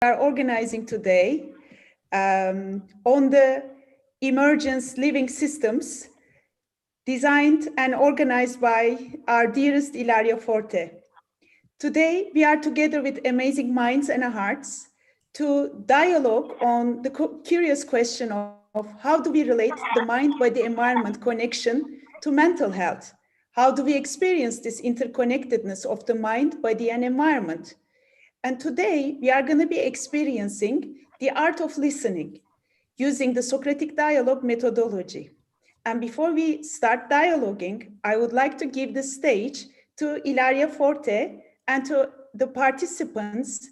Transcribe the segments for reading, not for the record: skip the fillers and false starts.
are organizing today on the Emergence living systems designed and organized by our dearest Ilaria Forte. Today, we are together with amazing minds and hearts to dialogue on the curious question of how do we relate the mind-body environment connection to mental health? How do we experience this interconnectedness of the mind, body, and environment? And today, we are going to be experiencing the art of listening using the Socratic dialogue methodology. And before we start dialoguing, I would like to give the stage to Ilaria Forte and to the participants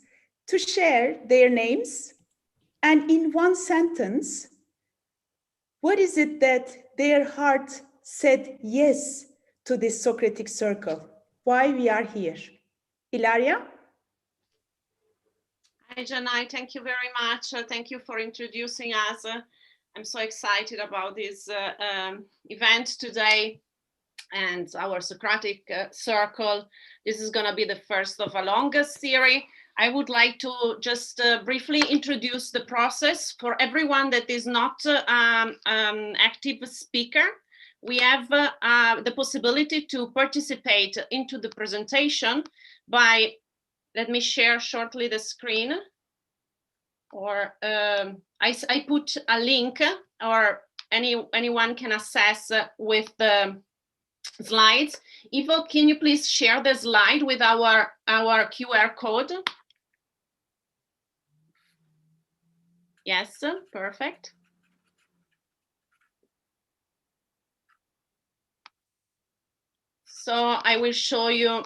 to share their names and in one sentence, what is it that their heart said yes to this Socratic circle? Why we are here? Ilaria? Hi, Janai. Thank you very much. Thank you for introducing us. I'm so excited about this event today and our Socratic circle. This is going to be the first of a longer series. I would like to just briefly introduce the process for everyone that is not active speaker. We have the possibility to participate into the presentation by, let me share shortly the screen, or I put a link, or anyone can access with the slides. Ivo, can you please share the slide with our QR code? Yes, perfect. So I will show you.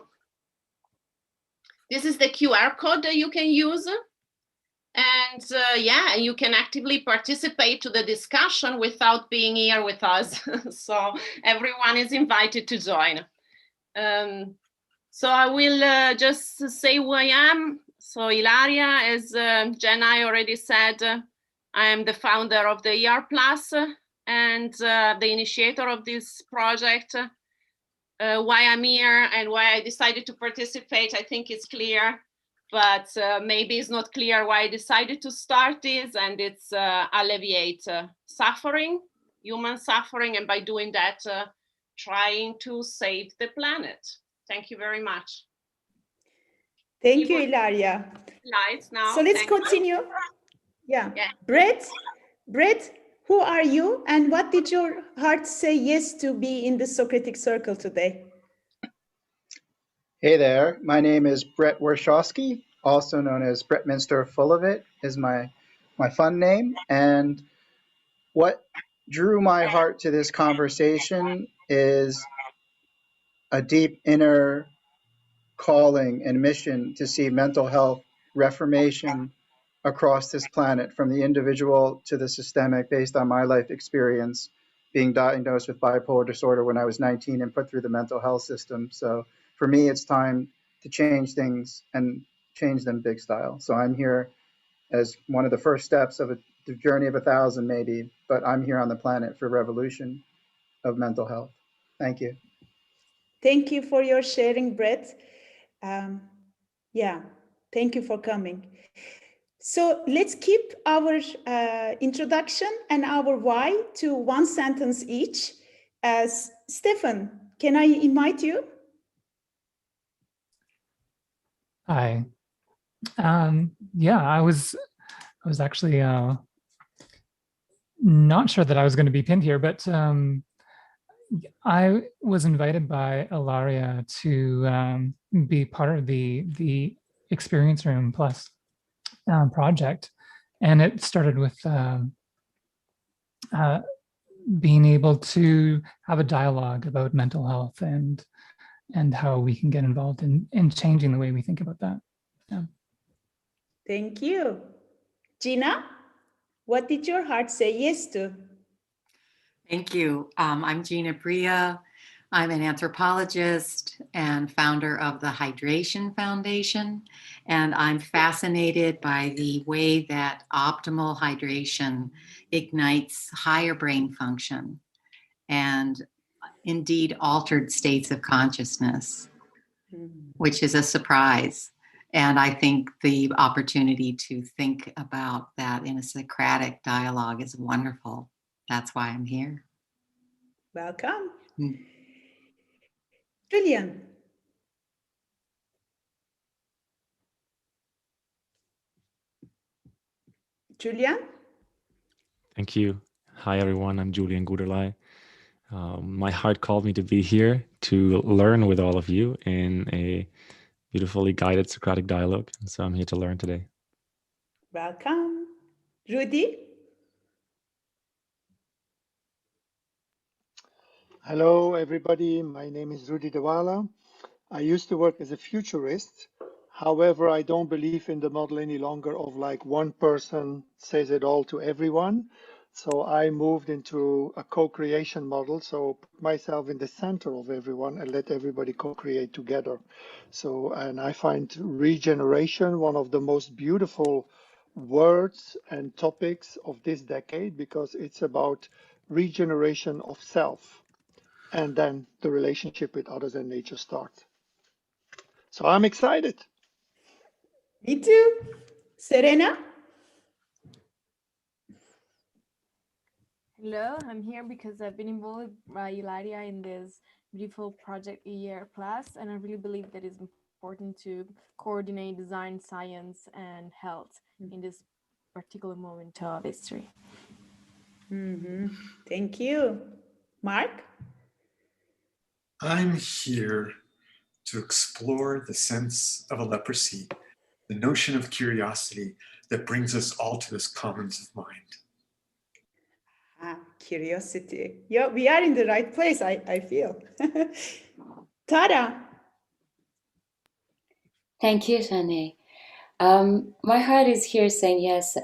This is the QR code that you can use. And yeah, you can actively participate to the discussion without being here with us. So everyone is invited to join. So I will just say who I am. So Ilaria, as Jenna already said, I am the founder of the ER Plus and the initiator of this project. Why I'm here and why I decided to participate, I think it's clear. But maybe it's not clear why I decided to start this, and it's alleviate suffering, human suffering, and by doing that, trying to save the planet. Thank you very much. Thank you, Ilaria. Slides now. So let's continue. Yeah. Brett, who are you, and what did your heart say yes to be in the Socratic circle today? Hey there, my name is Brett Warshawski, also known as Brett Minster Full of It is my fun name. And what drew my heart to this conversation is a deep inner calling and mission to see mental health reformation across this planet, from the individual to the systemic, based on my life experience being diagnosed with bipolar disorder when I was 19 and put through the mental health system. So for me, it's time to change things and change them big style. So I'm here as one of the first steps of the journey of 1,000 maybe, but I'm here on the planet for revolution of mental health. Thank you. Thank you for your sharing, Brett. Yeah, thank you for coming. So let's keep our introduction and our why to one sentence each. Stefan, can I invite you? Hi. Yeah, I was actually not sure that I was going to be pinned here, but I was invited by Ilaria to be part of the Experience Room Plus project, and it started with being able to have a dialogue about mental health and how we can get involved in changing the way we think about that. Yeah. Thank you. Gina, what did your heart say yes to? Thank you. I'm Gina Bria. I'm an anthropologist and founder of the Hydration Foundation, and I'm fascinated by the way that optimal hydration ignites higher brain function and indeed altered states of consciousness, which is a surprise. And I think the opportunity to think about that in a Socratic dialogue is wonderful. That's why I'm here. Welcome. Julian. Julian? Thank you. Hi, everyone. I'm Julian Guderlei. My heart called me to be here to learn with all of you in a beautifully guided Socratic dialogue. So I'm here to learn today. Welcome. Rudy? Hello, everybody. My name is Rudy Dewala. I used to work as a futurist. However, I don't believe in the model any longer of like one person says it all to everyone. So I moved into a co-creation model. So put myself in the center of everyone and let everybody co-create together. So, and I find regeneration one of the most beautiful words and topics of this decade because it's about regeneration of self. And then the relationship with others and nature starts. So I'm excited. Me too. Serena? Hello, I'm here because I've been involved by Ilaria in this beautiful project ER Plus, and I really believe that it's important to coordinate design, science, and health in this particular moment of history. Thank you. Mark? I'm here to explore the sense of a leprosy, the notion of curiosity that brings us all to this commons of mind. Curiosity. Yeah, we are in the right place, I feel. Tara? Thank you, Shanae. My heart is here saying yes,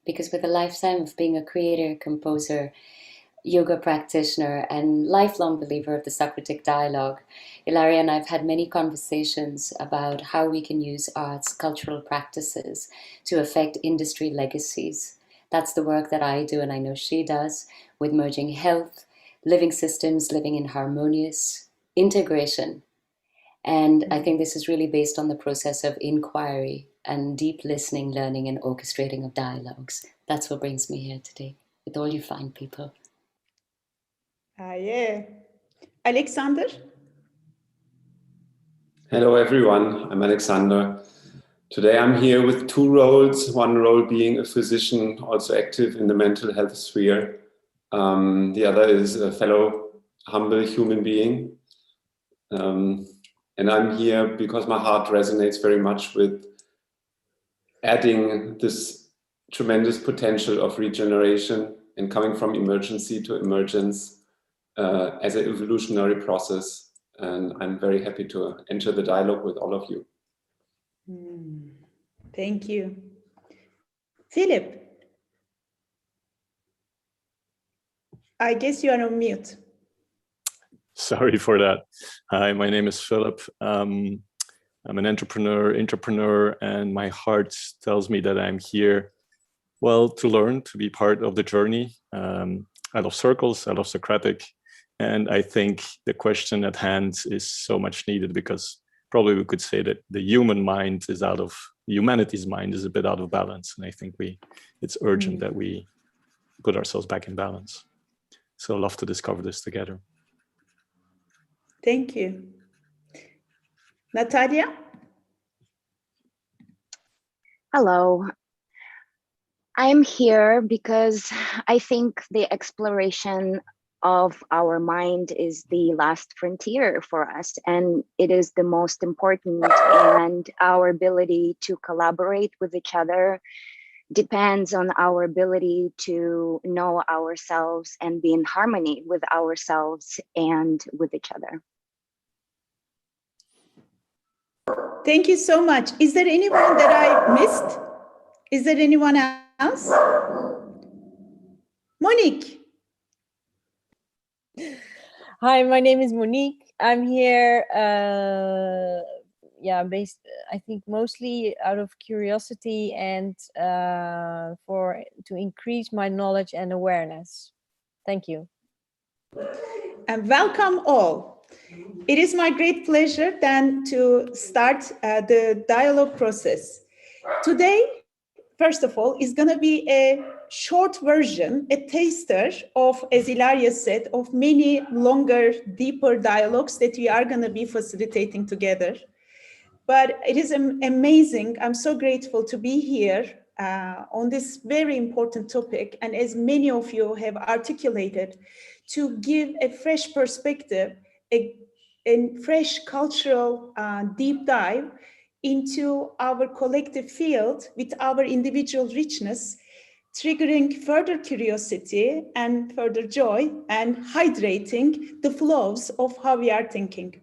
because with a lifetime of being a creator, composer, yoga practitioner, and lifelong believer of the Socratic dialogue, Ilaria and I have had many conversations about how we can use arts, cultural practices to affect industry legacies. That's the work that I do, and I know she does, with merging health, living systems, living in harmonious integration. And I think this is really based on the process of inquiry and deep listening, learning, and orchestrating of dialogues. That's what brings me here today, with all you fine people. Yeah. Alexander? Hello, everyone. I'm Alexander. Today I'm here with two roles, one role being a physician, also active in the mental health sphere. The other is a fellow humble human being. And I'm here because my heart resonates very much with adding this tremendous potential of regeneration and coming from emergency to emergence as an evolutionary process. And I'm very happy to enter the dialogue with all of you. Thank you. Philip? I guess you are on mute. Sorry for that. Hi, my name is Philip. I'm an entrepreneur, and my heart tells me that I'm here, well, to learn, to be part of the journey. I love circles, I love Socratic, and I think the question at hand is so much needed because probably we could say that the humanity's mind is a bit out of balance, and I think it's urgent that we put ourselves back in balance. So I'd love to discover this together. Thank you. Natalia? Hello. I'm here because I think the exploration of our mind is the last frontier for us, and it is the most important, and our ability to collaborate with each other depends on our ability to know ourselves and be in harmony with ourselves and with each other. Thank you so much. Is there anyone that I missed? Is there anyone else? Monique. Hi, my name is Monique. I'm here, based, I think, mostly out of curiosity and to increase my knowledge and awareness. Thank you. And welcome all. It is my great pleasure then to start the dialogue process. Today, first of all, is going to be a short version, a taster of, as Ilaria said, of many longer, deeper dialogues that we are going to be facilitating together. But it is amazing. I'm so grateful to be here on this very important topic. And as many of you have articulated, to give a fresh perspective, a fresh cultural deep dive into our collective field with our individual richness, triggering further curiosity and further joy and hydrating the flows of how we are thinking.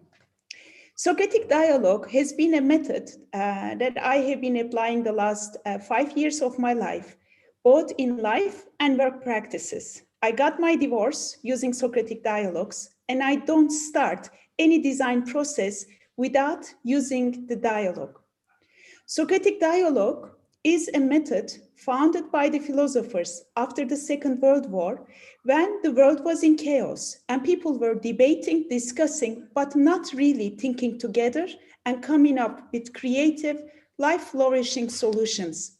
Socratic dialogue has been a method that I have been applying the last 5 years of my life, both in life and work practices. I got my divorce using Socratic dialogues, and I don't start any design process without using the dialogue. Socratic dialogue is a method founded by the philosophers after the Second World War, when the world was in chaos and people were debating, discussing, but not really thinking together and coming up with creative, life-flourishing solutions.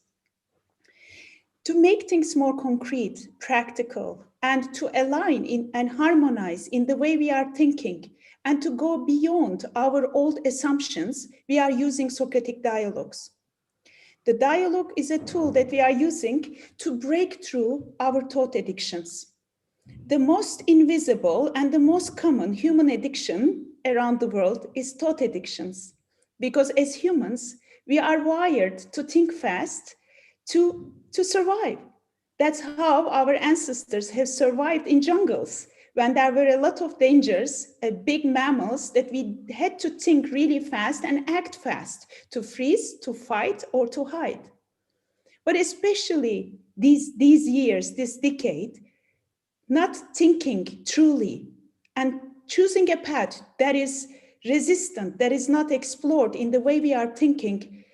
To make things more concrete, practical, and to align and harmonize in the way we are thinking, and to go beyond our old assumptions, we are using Socratic dialogues. The dialogue is a tool that we are using to break through our thought addictions. The most invisible and the most common human addiction around the world is thought addictions. Because as humans, we are wired to think fast to survive. That's how our ancestors have survived in jungles when there were a lot of dangers, big mammals that we had to think really fast and act fast to freeze, to fight, or to hide. But especially these years, this decade, not thinking truly and choosing a path that is resistant, that is not explored in the way we are thinking,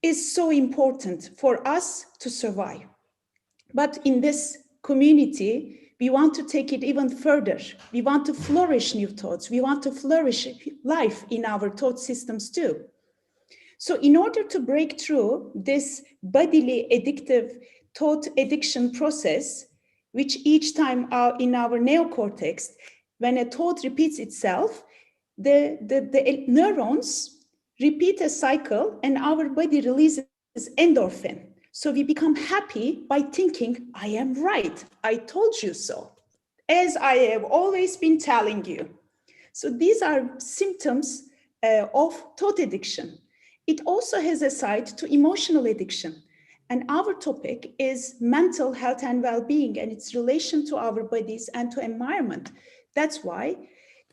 is so important for us to survive. But in this community, we want to take it even further. We want to flourish new thoughts. We want to flourish life in our thought systems too. So in order to break through this bodily addictive thought addiction process, which each time in our neocortex, when a thought repeats itself, the neurons repeat a cycle and our body releases endorphin. So we become happy by thinking, I am right, I told you so, as I have always been telling you. So these are symptoms of thought addiction. It also has a side to emotional addiction. And our topic is mental health and well-being and its relation to our bodies and to environment. That's why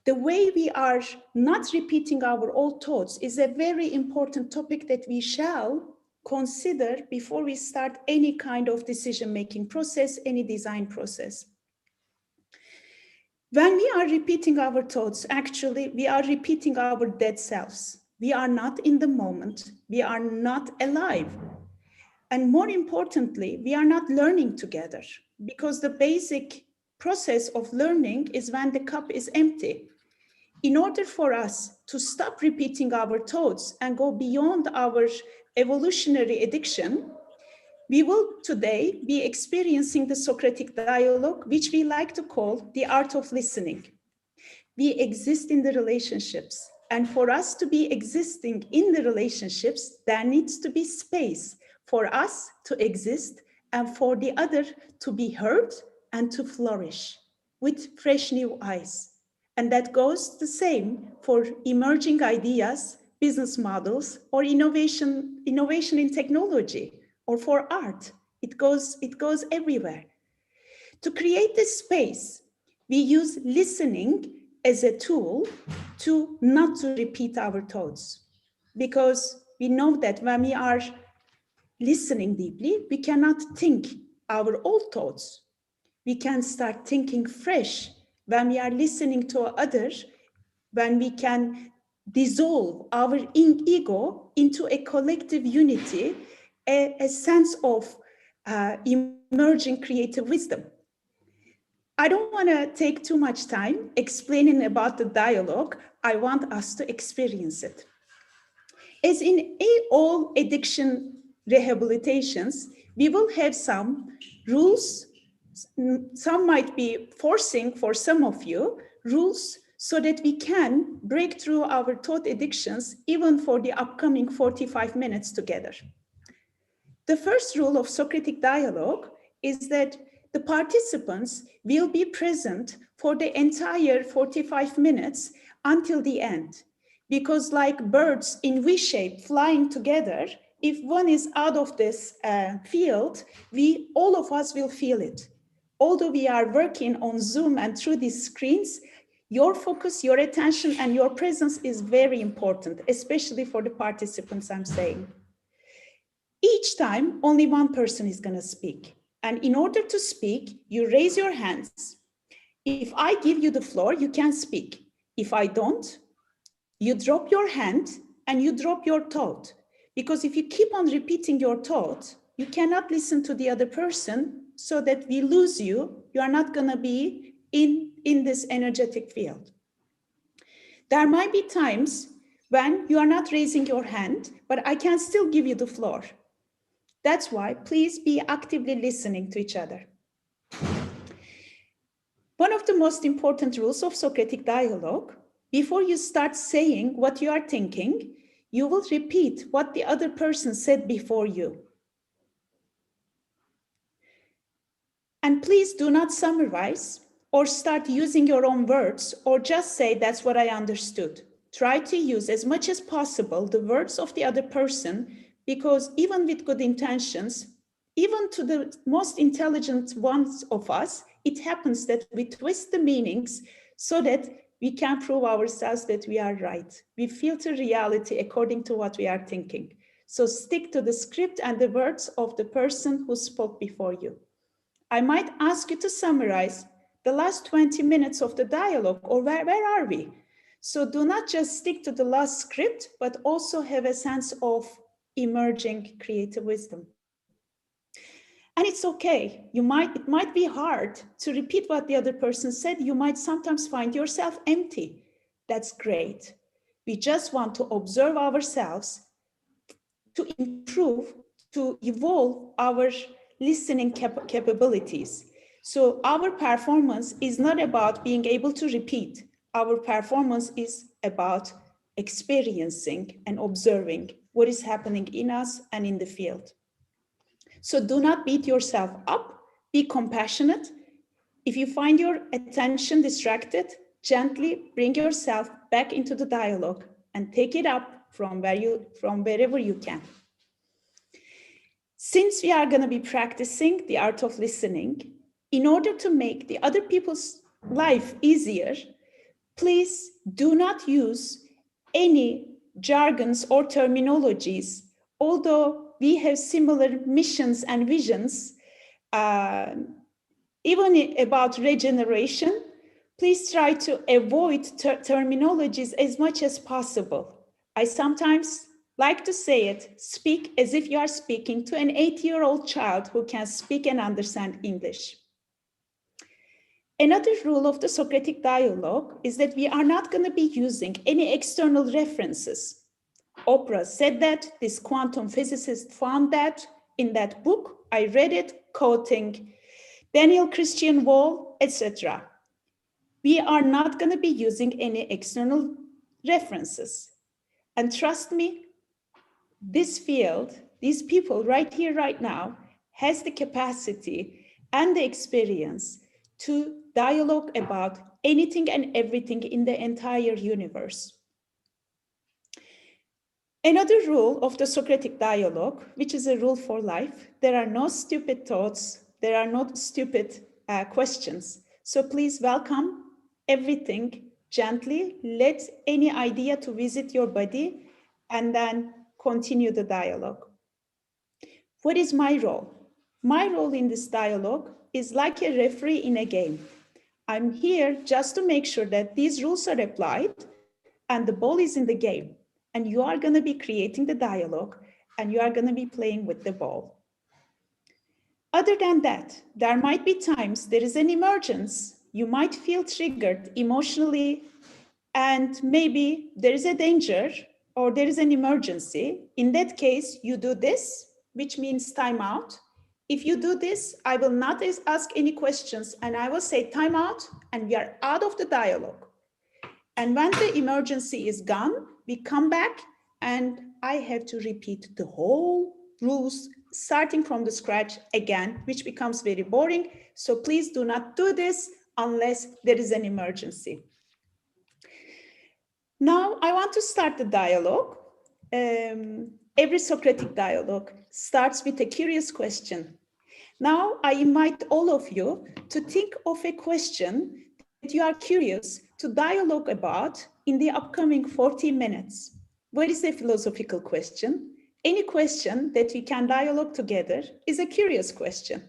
the way we are not repeating our old thoughts is a very important topic that we shall consider before we start any kind of decision-making process, any design process. When we are repeating our thoughts, actually, we are repeating our dead selves. We are not in the moment. We are not alive. And more importantly, we are not learning together, because the basic process of learning is when the cup is empty. In order for us to stop repeating our thoughts and go beyond our evolutionary addiction, we will today be experiencing the Socratic dialogue, which we like to call the art of listening. We exist in the relationships. And for us to be existing in the relationships, there needs to be space for us to exist and for the other to be heard and to flourish with fresh new eyes. And that goes the same for emerging ideas, business models, or innovation in technology, or for art. It goes everywhere. To create this space, we use listening as a tool to not to repeat our thoughts, because we know that when we are listening deeply, we cannot think our old thoughts. We can start thinking fresh when we are listening to others, when we can dissolve our ego into a collective unity, a sense of emerging creative wisdom. I don't want to take too much time explaining about the dialogue. I want us to experience it. As in all addiction rehabilitations, we will have some rules. Some might be forcing for some of you rules so that we can break through our thought addictions even for the upcoming 45 minutes together. The first rule of Socratic dialogue is that the participants will be present for the entire 45 minutes until the end. Because like birds in V shape flying together, if one is out of this field, all of us will feel it. Although we are working on Zoom and through these screens, your focus, your attention, and your presence is very important, especially for the participants, I'm saying. Each time, only one person is going to speak. And in order to speak, you raise your hands. If I give you the floor, you can speak. If I don't, you drop your hand and you drop your thought. Because if you keep on repeating your thought, you cannot listen to the other person so that we lose you. You are not going to be in this energetic field. There might be times when you are not raising your hand, but I can still give you the floor. That's why please be actively listening to each other. One of the most important rules of Socratic dialogue, before you start saying what you are thinking, you will repeat what the other person said before you. And please do not summarize or start using your own words or just say that's what I understood. Try to use as much as possible the words of the other person, because even with good intentions, even to the most intelligent ones of us, it happens that we twist the meanings so that we can prove ourselves that we are right. We filter reality according to what we are thinking. So stick to the script and the words of the person who spoke before you. I might ask you to summarize the last 20 minutes of the dialogue, or where are we? So do not just stick to the last script, but also have a sense of emerging creative wisdom. And it's okay. It might be hard to repeat what the other person said. You might sometimes find yourself empty. That's great. We just want to observe ourselves, to improve, to evolve our listening capabilities. So our performance is not about being able to repeat. Our performance is about experiencing and observing what is happening in us and in the field. So do not beat yourself up, be compassionate. If you find your attention distracted, gently bring yourself back into the dialogue and take it up from wherever you can. Since we are going to be practicing the art of listening, in order to make the other people's life easier, please do not use any jargons or terminologies. Although we have similar missions and visions, even about regeneration, please try to avoid terminologies as much as possible. I sometimes like to say it, speak as if you are speaking to an 8-year-old child who can speak and understand English. Another rule of the Socratic dialogue is that we are not going to be using any external references. Oprah said that, this quantum physicist found that in that book. I read it, quoting Daniel Christian Wall, etc. We are not going to be using any external references. And trust me, this field, these people right here, right now, has the capacity and the experience to dialogue about anything and everything in the entire universe. Another rule of the Socratic dialogue, which is a rule for life, there are no stupid thoughts, there are no stupid questions. So please welcome everything gently, let any idea to visit your body, and then continue the dialogue. What is my role? My role in this dialogue is like a referee in a game. I'm here just to make sure that these rules are applied and the ball is in the game. And you are going to be creating the dialogue and you are going to be playing with the ball. other than that, there might be times there is an emergence. You might feel triggered emotionally, and maybe there is a danger or there is an emergency. In that case, you do this, which means time out. If you do this, I will not ask any questions and I will say time out and we are out of the dialogue. And when the emergency is gone, we come back and I have to repeat the whole rules starting from the scratch again, which becomes very boring. So please do not do this unless there is an emergency. Now I want to start the dialogue. Every Socratic dialogue starts with a curious question. Now I invite all of you to think of a question that you are curious to dialogue about in the upcoming 40 minutes. What is a philosophical question? Any question that we can dialogue together is a curious question.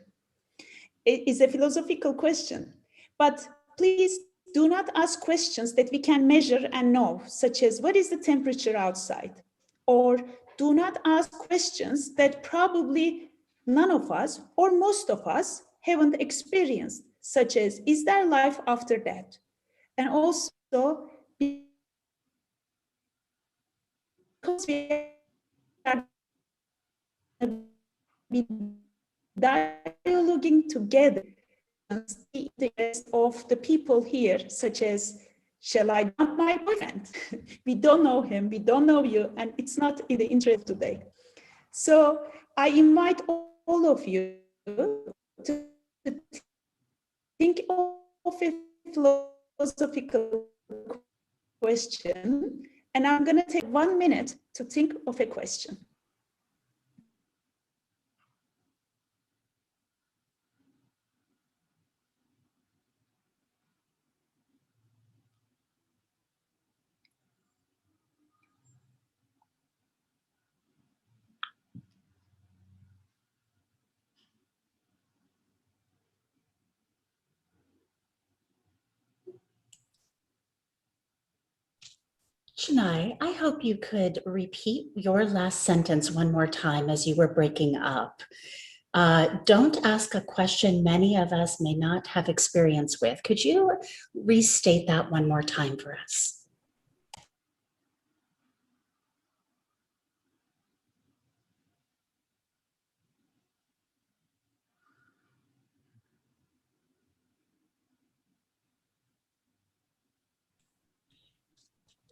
It is a philosophical question, but please do not ask questions that we can measure and know, such as what is the temperature outside? Or do not ask questions that probably none of us or most of us haven't experienced, such as, is there life after death? And also, because we are dialoguing together, the interest of the people here, such as, shall I dump my boyfriend? We don't know him, we don't know you, and it's not in the interest today. So I invite all of you to think of a philosophical question, and I'm going to take 1 minute to think of a question. Chennai, I hope you could repeat your last sentence one more time as you were breaking up. Don't ask a question many of us may not have experience with. Could you restate that one more time for us?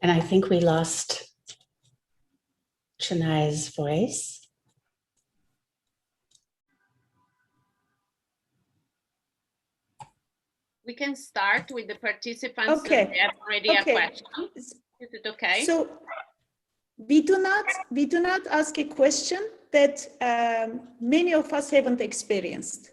And I think we lost Chennai's voice. We can start with the participants that have already a question. Is it okay? So we do not ask a question that many of us haven't experienced.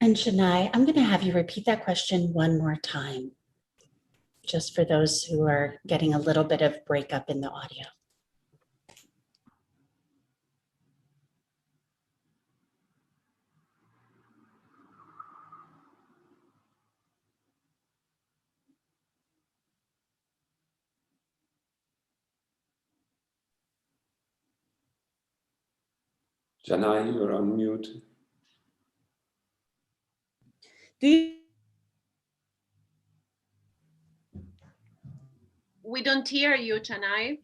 And Chennai, I'm going to have you repeat that question one more time, just for those who are getting a little bit of breakup in the audio. Chennai, you're on mute. We don't hear you, Chennai.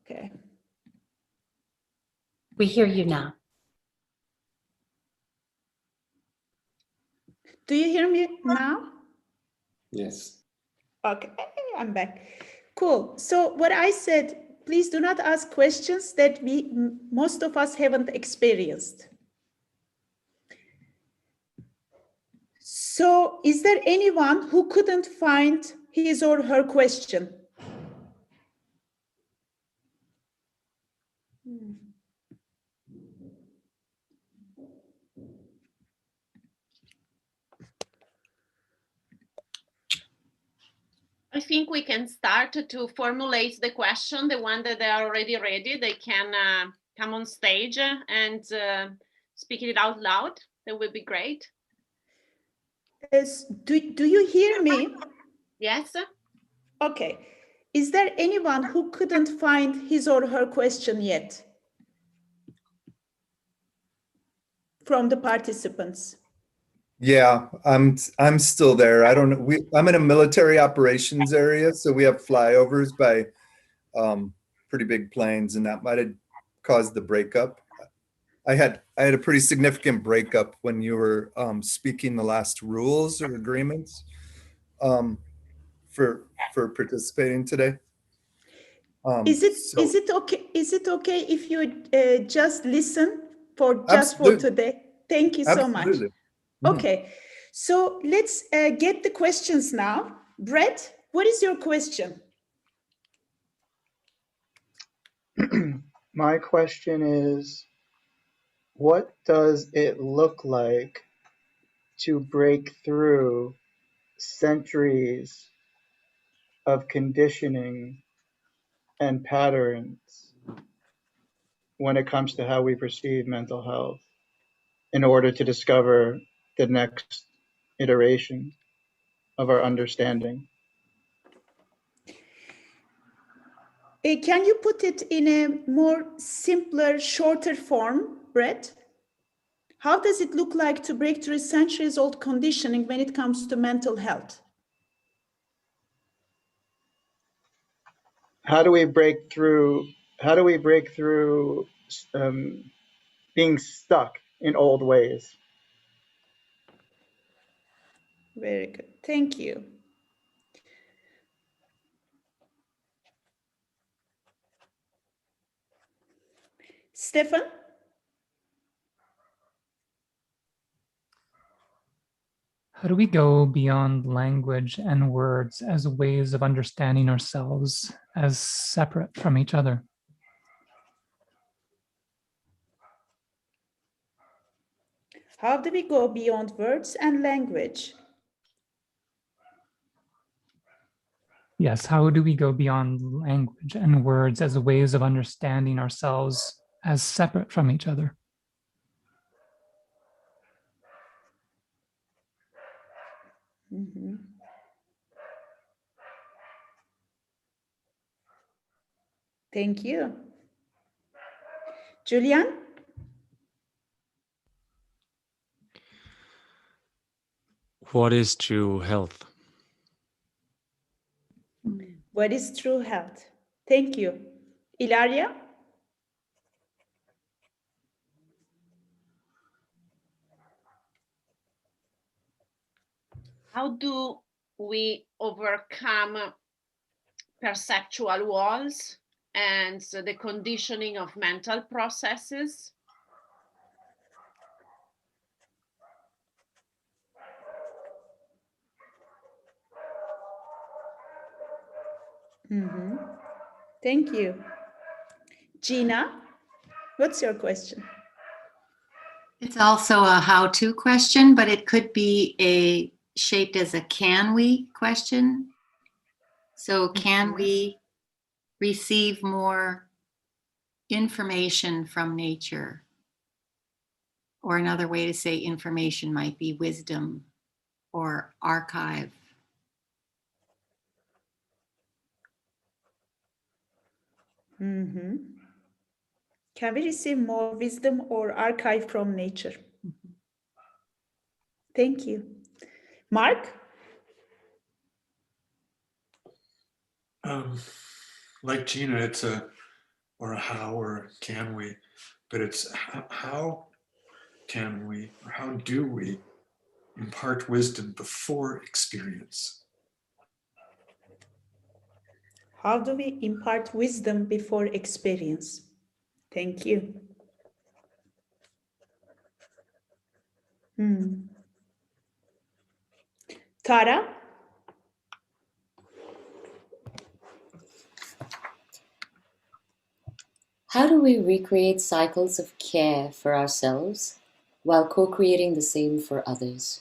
Okay. We hear you now. Do you hear me now? Yes. Okay, I'm back. Cool. So what I said, please do not ask questions that most of us haven't experienced. So is there anyone who couldn't find his or her question? I think we can start to formulate the question. The one that they are already ready, they can come on stage and speak it out loud. That would be great. Do you hear me? Yes. Okay. Is there anyone who couldn't find his or her question yet from the participants? Yeah, I'm still there. I don't know. I'm in a military operations area, so we have flyovers by pretty big planes, and that might have caused the breakup. I had a pretty significant breakup when you were speaking the last rules or agreements for participating today. Is it okay if you just listen for today? Thank you so much. Okay, so let's get the questions now. Brett, what is your question? My question is, what does it look like to break through centuries of conditioning and patterns when it comes to how we perceive mental health in order to discover the next iteration of our understanding? Can you put it in a more simpler, shorter form, Brett? How does it look like to break through centuries-old conditioning when it comes to mental health? How do we break through being stuck in old ways? Very good. Thank you. Stefan? How do we go beyond language and words as ways of understanding ourselves as separate from each other? How do we go beyond words and language? Yes, how do we go beyond language and words as ways of understanding ourselves as separate from each other? Mm-hmm. Thank you. Julian? What is true health? What is true health? Thank you. Ilaria? How do we overcome perceptual walls and the conditioning of mental processes? Mm-hmm. Thank you. Gina, what's your question? It's also a how-to question, but it could be shaped as a can we question. So can we receive more information from nature? Or another way to say information might be wisdom or archive. Mm-hmm. Can we receive more wisdom or archive from nature? Mm-hmm. Thank you. Mark? Like Gina, it's a how or can we, but it's how can we or how do we impart wisdom before experience? How do we impart wisdom before experience? Thank you. Tara? How do we recreate cycles of care for ourselves while co-creating the same for others?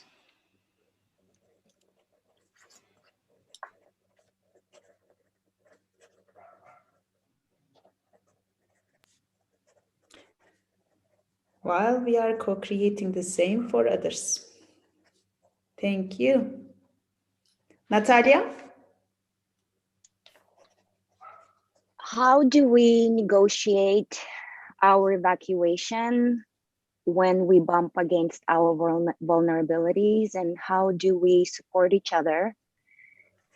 While we are co-creating the same for others. Thank you. Natalia? How do we negotiate our evacuation when we bump against our vulnerabilities, and how do we support each other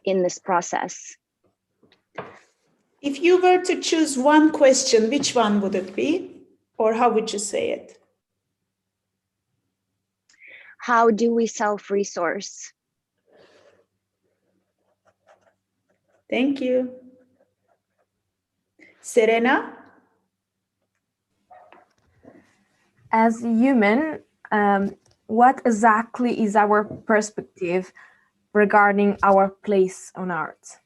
in this process? If you were to choose one question, which one would it be? Or how would you say it? How do we self-resource? Thank you. Serena? As a human, what exactly is our perspective regarding our place on Earth?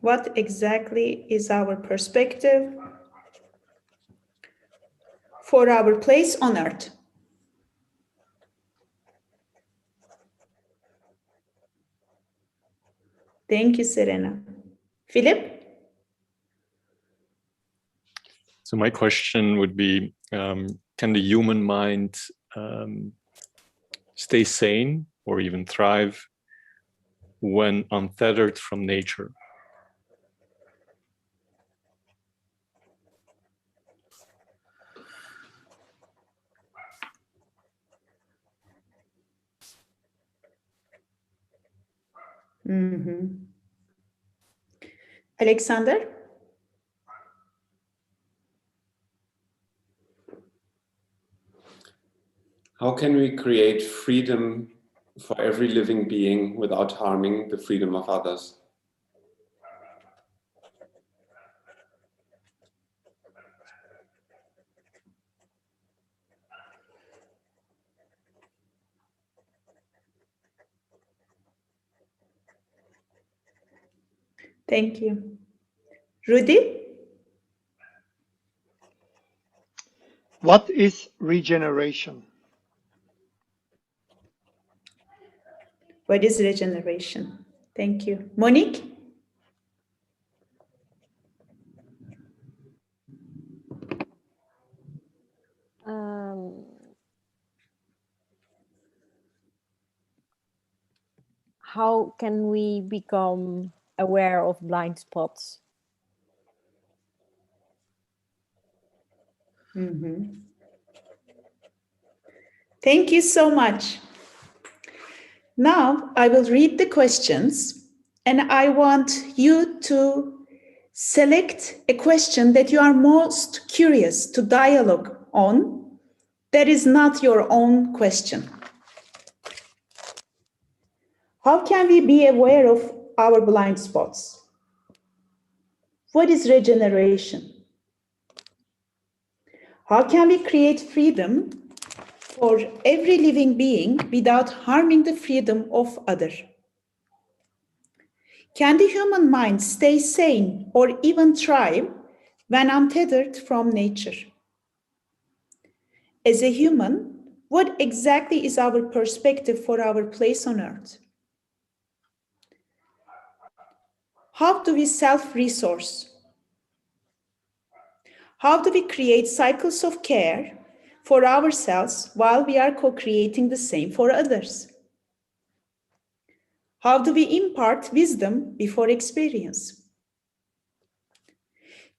What exactly is our perspective for our place on Earth? Thank you, Serena. Philip? So my question would be, can the human mind stay sane or even thrive when untethered from nature? Alexander? How can we create freedom for every living being without harming the freedom of others? Thank you. Rudy? What is regeneration? What is regeneration? Thank you. Monique? How can we become aware of blind spots? Thank you so much. Now I will read the questions, and I want you to select a question that you are most curious to dialogue on that is not your own question. How can we be aware of our blind spots? What is regeneration? How can we create freedom for every living being without harming the freedom of others? Can the human mind stay sane or even thrive when untethered from nature? As a human, what exactly is our perspective for our place on Earth? How do we self-resource? How do we create cycles of care for ourselves while we are co-creating the same for others? How do we impart wisdom before experience?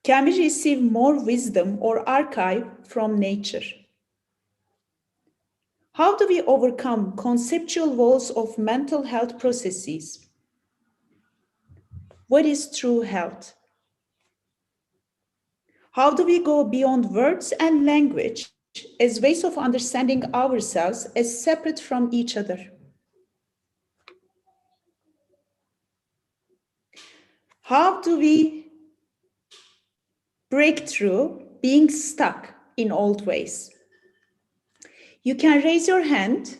Can we receive more wisdom or archive from nature? How do we overcome conceptual walls of mental health processes? What is true health? How do we go beyond words and language as ways of understanding ourselves as separate from each other. How do we break through being stuck in old ways? You can raise your hand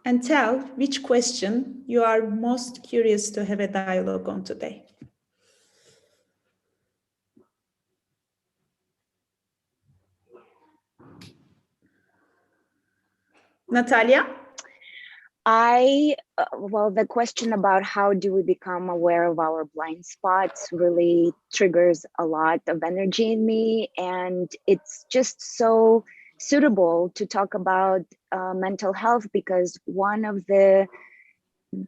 and tell which question you are most curious to have a dialogue on today. Natalia? Well, the question about how do we become aware of our blind spots really triggers a lot of energy in me. And it's just so suitable to talk about mental health, because one of the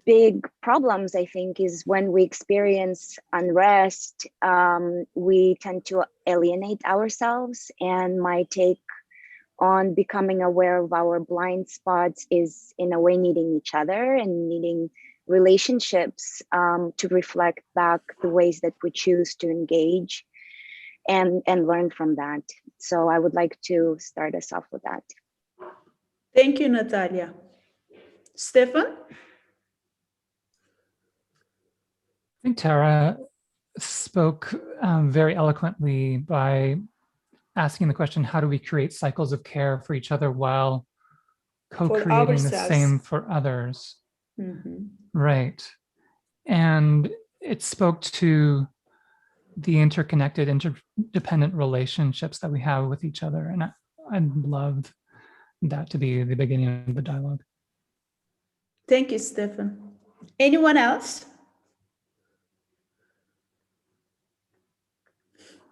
big problems, I think, is when we experience unrest, we tend to alienate ourselves. And my take on becoming aware of our blind spots is, in a way, needing each other and needing relationships to reflect back the ways that we choose to engage and learn from that. So I would like to start us off with that. Thank you, Natalia. Stefan? I think Tara spoke very eloquently by asking the question, how do we create cycles of care for each other while co-creating the same for others? Mm-hmm. Right. And it spoke to the interconnected, interdependent relationships that we have with each other. And I'd love that to be the beginning of the dialogue. Thank you, Stefan. Anyone else?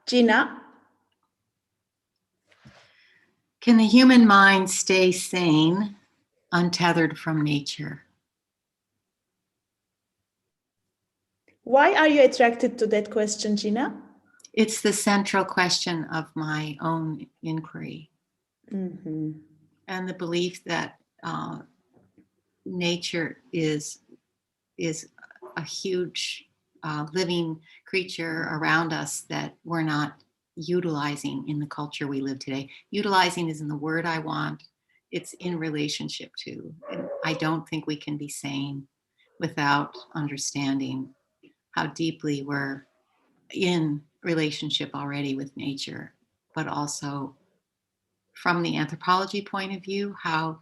Gina? Can the human mind stay sane, untethered from nature? Why are you attracted to that question, Gina? It's the central question of my own inquiry. Mm-hmm. And the belief that nature is a huge living creature around us that we're not utilizing in the culture we live today. Utilizing isn't the word I want. It's in relationship to. And I don't think we can be sane without understanding how deeply we're in relationship already with nature, but also from the anthropology point of view, how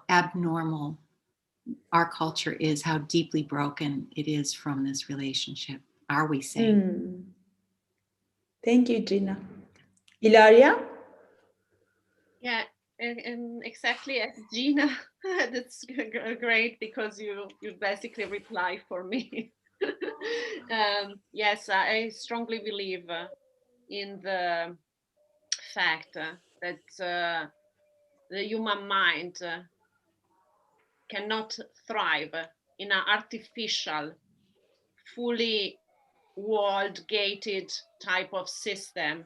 abnormal our culture is, how deeply broken it is from this relationship. Are we sane? Thank you, Gina. Ilaria? Yeah, and exactly as Gina. That's great because you basically reply for me. Yes, I strongly believe in the fact that the human mind cannot thrive in an artificial, fully walled, gated type of system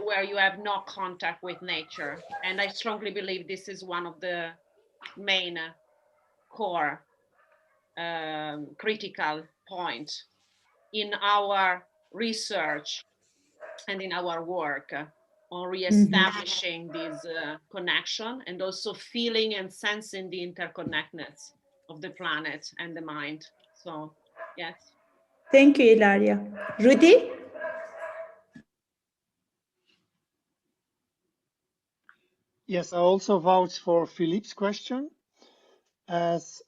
where you have no contact with nature. And I strongly believe this is one of the main core critical point in our research and in our work on reestablishing this connection and also feeling and sensing the interconnectedness of the planet and the mind. So, yes. Thank you, Ilaria. Rudy? Yes, I also vouch for Philippe's question as,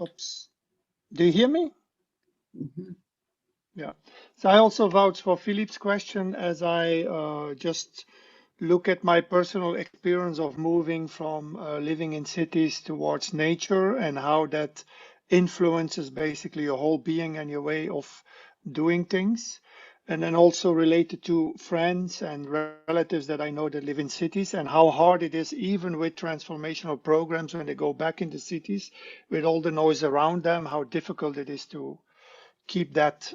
oops, do you hear me? Mm-hmm. Yeah, so I also vouch for Philippe's question as I just look at my personal experience of moving from living in cities towards nature and how that influences basically your whole being and your way of doing things. And then also related to friends and relatives that I know that live in cities and how hard it is, even with transformational programs, when they go back into cities with all the noise around them, how difficult it is to keep that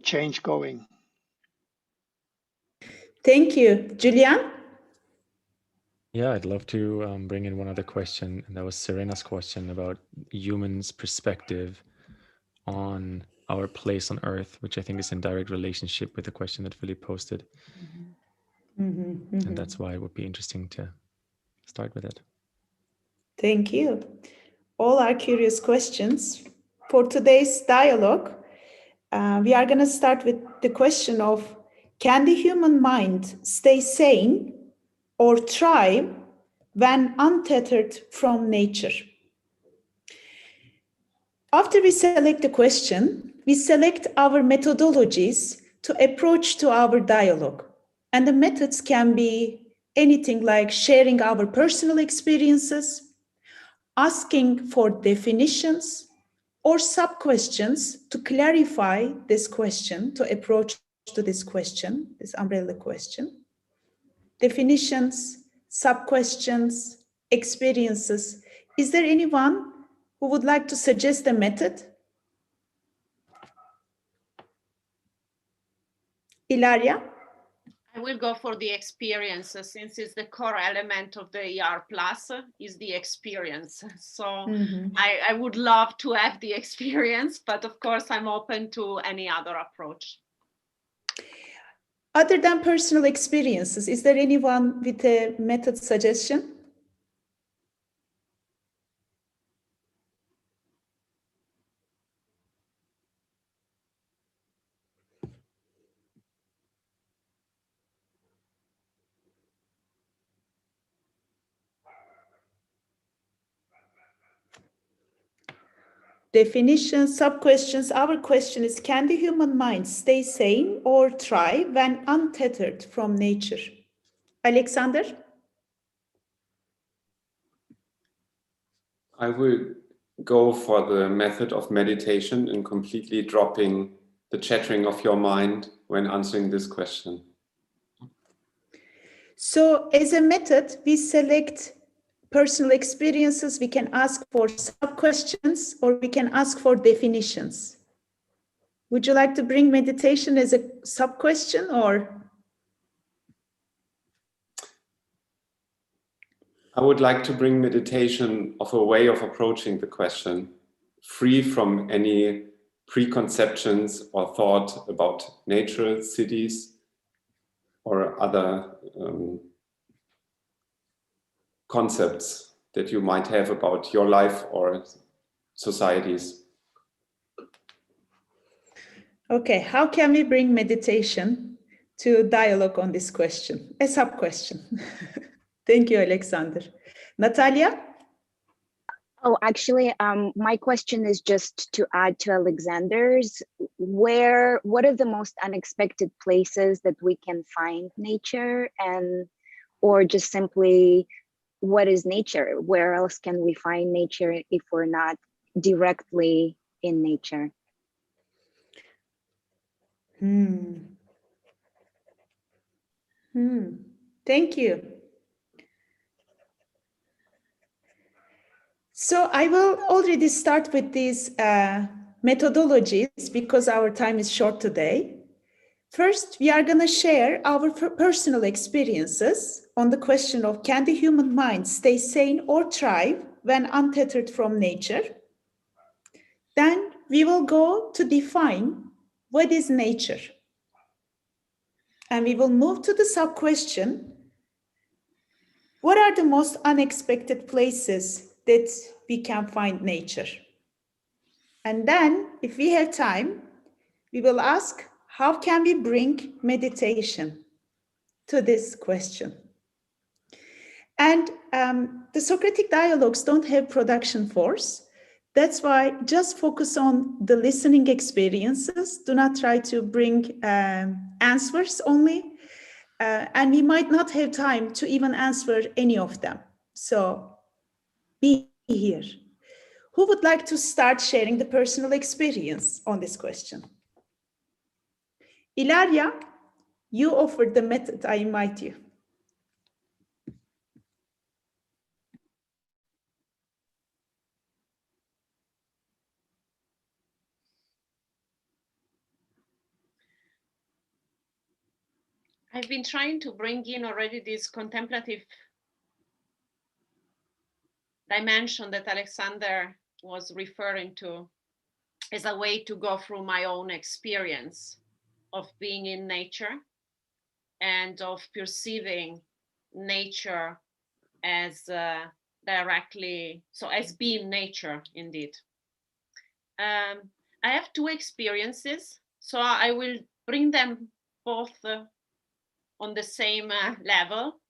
change going. Thank you. Julian? Yeah, I'd love to bring in one other question, and that was Serena's question about humans' perspective on our place on earth, which I think is in direct relationship with the question that Philip posted. And that's why it would be interesting to start with it. Thank you. All are curious questions. For today's dialogue, we are going to start with the question of, can the human mind stay sane or thrive when untethered from nature? After we select the question, we select our methodologies to approach to our dialogue. And the methods can be anything like sharing our personal experiences, asking for definitions, or sub-questions to clarify this question, to approach to this question, this umbrella question. Definitions, sub-questions, experiences. Is there anyone who would like to suggest a method? Ilaria? I will go for the experience, since it's the core element of the ER plus is the experience. So I would love to have the experience, but of course I'm open to any other approach. Other than personal experiences, is there anyone with a method suggestion? Definitions, sub-questions. Our question is, can the human mind stay sane or thrive when untethered from nature? Alexander? I will go for the method of meditation and completely dropping the chattering of your mind when answering this question. So as a method, we select personal experiences, we can ask for sub-questions, or we can ask for definitions. Would you like to bring meditation as a sub-question, or? I would like to bring meditation of a way of approaching the question, free from any preconceptions or thought about nature, cities, or other concepts that you might have about your life or societies. Okay, how can we bring meditation to dialogue on this question? A sub-question. Thank you, Alexander. Natalia? Oh, actually, my question is just to add to Alexander's. What are the most unexpected places that we can find nature, and or just simply, what is nature? Where else can we find nature if we're not directly in nature? Thank you. So I will already start with these methodologies because our time is short today. First, we are going to share our personal experiences on the question of, can the human mind stay sane or thrive when untethered from nature? Then we will go to define what is nature. And we will move to the sub-question, what are the most unexpected places that we can find nature? And then, if we have time, we will ask, how can we bring meditation to this question? And the Socratic dialogues don't have production force. That's why just focus on the listening experiences. Do not try to bring answers only. And we might not have time to even answer any of them. So be here. Who would like to start sharing the personal experience on this question? Ilaria, you offered the method. I invite you. I've been trying to bring in already this contemplative dimension that Alexander was referring to. as a way to go through my own experience of being in nature and of perceiving nature as directly, so as being nature indeed. I have two experiences, so I will bring them both on the same level.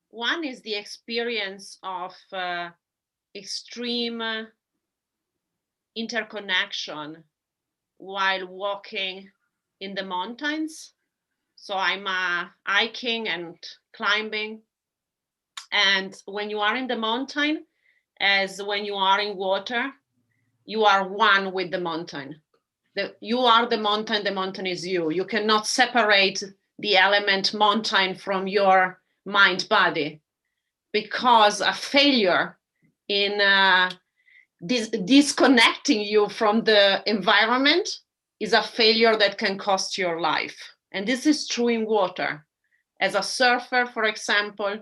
One is the experience of extreme interconnection while walking in the mountains. So I'm hiking and climbing. And when you are in the mountain, as when you are in water, you are one with the mountain. You are the mountain is you. You cannot separate the element mountain from your mind body, because a failure in disconnecting you from the environment is a failure that can cost your life. And this is true in water. As a surfer, for example,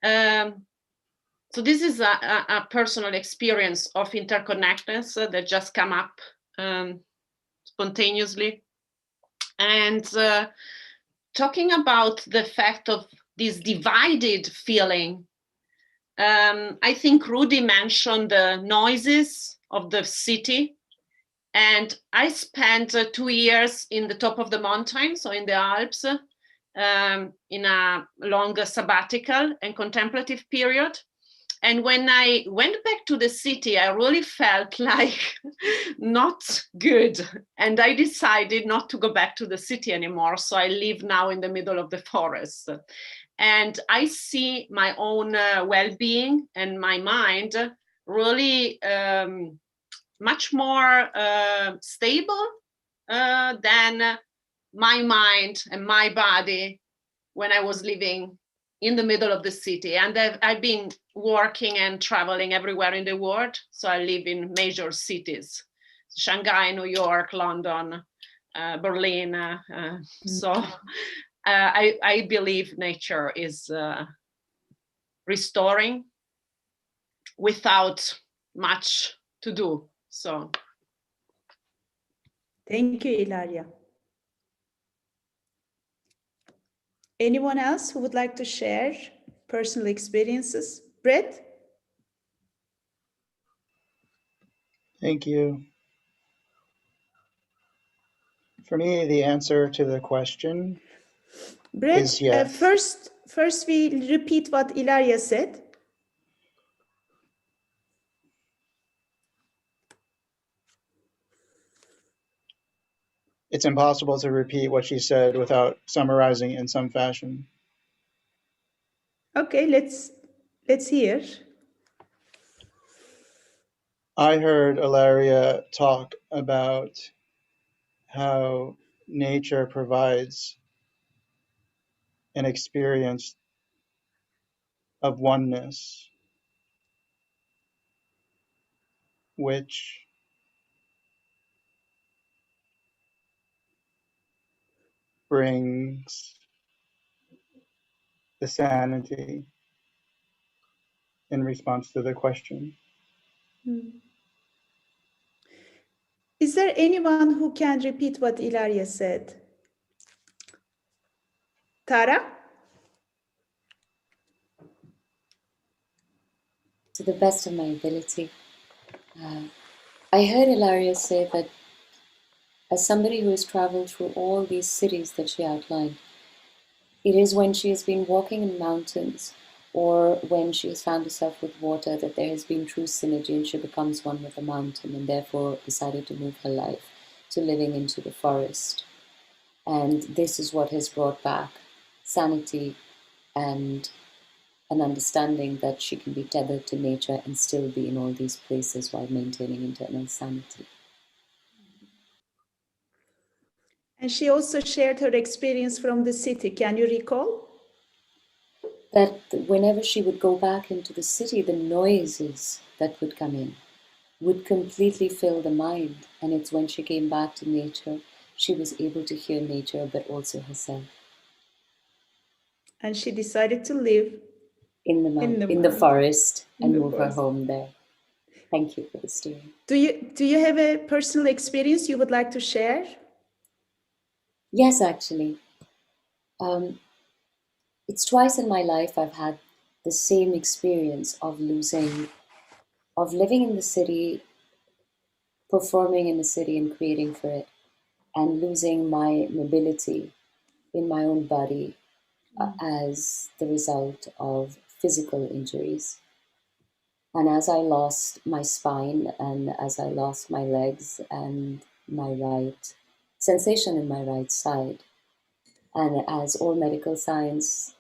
so this is a personal experience of interconnectedness that just come up spontaneously. And talking about the fact of this divided feeling, I think Rudy mentioned the noises of the city. And I spent 2 years in the top of the mountain, so in the Alps, in a long sabbatical and contemplative period. And when I went back to the city, I really felt like not good. And I decided not to go back to the city anymore. So I live now in the middle of the forest. And I see my own well-being and my mind really much more stable than my mind and my body when I was living in the middle of the city. And I've been working and traveling everywhere in the world. So I live in major cities, Shanghai, New York, London, Berlin. So I believe nature is restoring without much to do. So. Thank you, Ilaria. Anyone else who would like to share personal experiences? Brett? Thank you. For me, the answer to the question Brett, is yes. first we repeat what Ilaria said. It's impossible to repeat what she said without summarizing in some fashion. Okay, let's hear. I heard Ilaria talk about how nature provides an experience of oneness, which brings the sanity in response to the question. Is there anyone who can repeat what Ilaria said? Tara? To the best of my ability. I heard Ilaria say that as somebody who has traveled through all these cities that she outlined, it is when she has been walking in mountains or when she has found herself with water that there has been true synergy and she becomes one with the mountain and therefore decided to move her life to living into the forest. And this is what has brought back sanity and an understanding that she can be tethered to nature and still be in all these places while maintaining internal sanity. And she also shared her experience from the city. Can you recall? That whenever she would go back into the city, the noises that would come in would completely fill the mind. And it's when she came back to nature, she was able to hear nature, but also herself. And she decided to live in the forest and move her home there. Thank you for the steering. Do you have a personal experience you would like to share? Yes, actually. It's twice in my life I've had the same experience of living in the city, performing in the city and creating for it, and losing my mobility in my own body as the result of physical injuries. And as I lost my spine and as I lost my legs and my right sensation in my right side, and as all medical science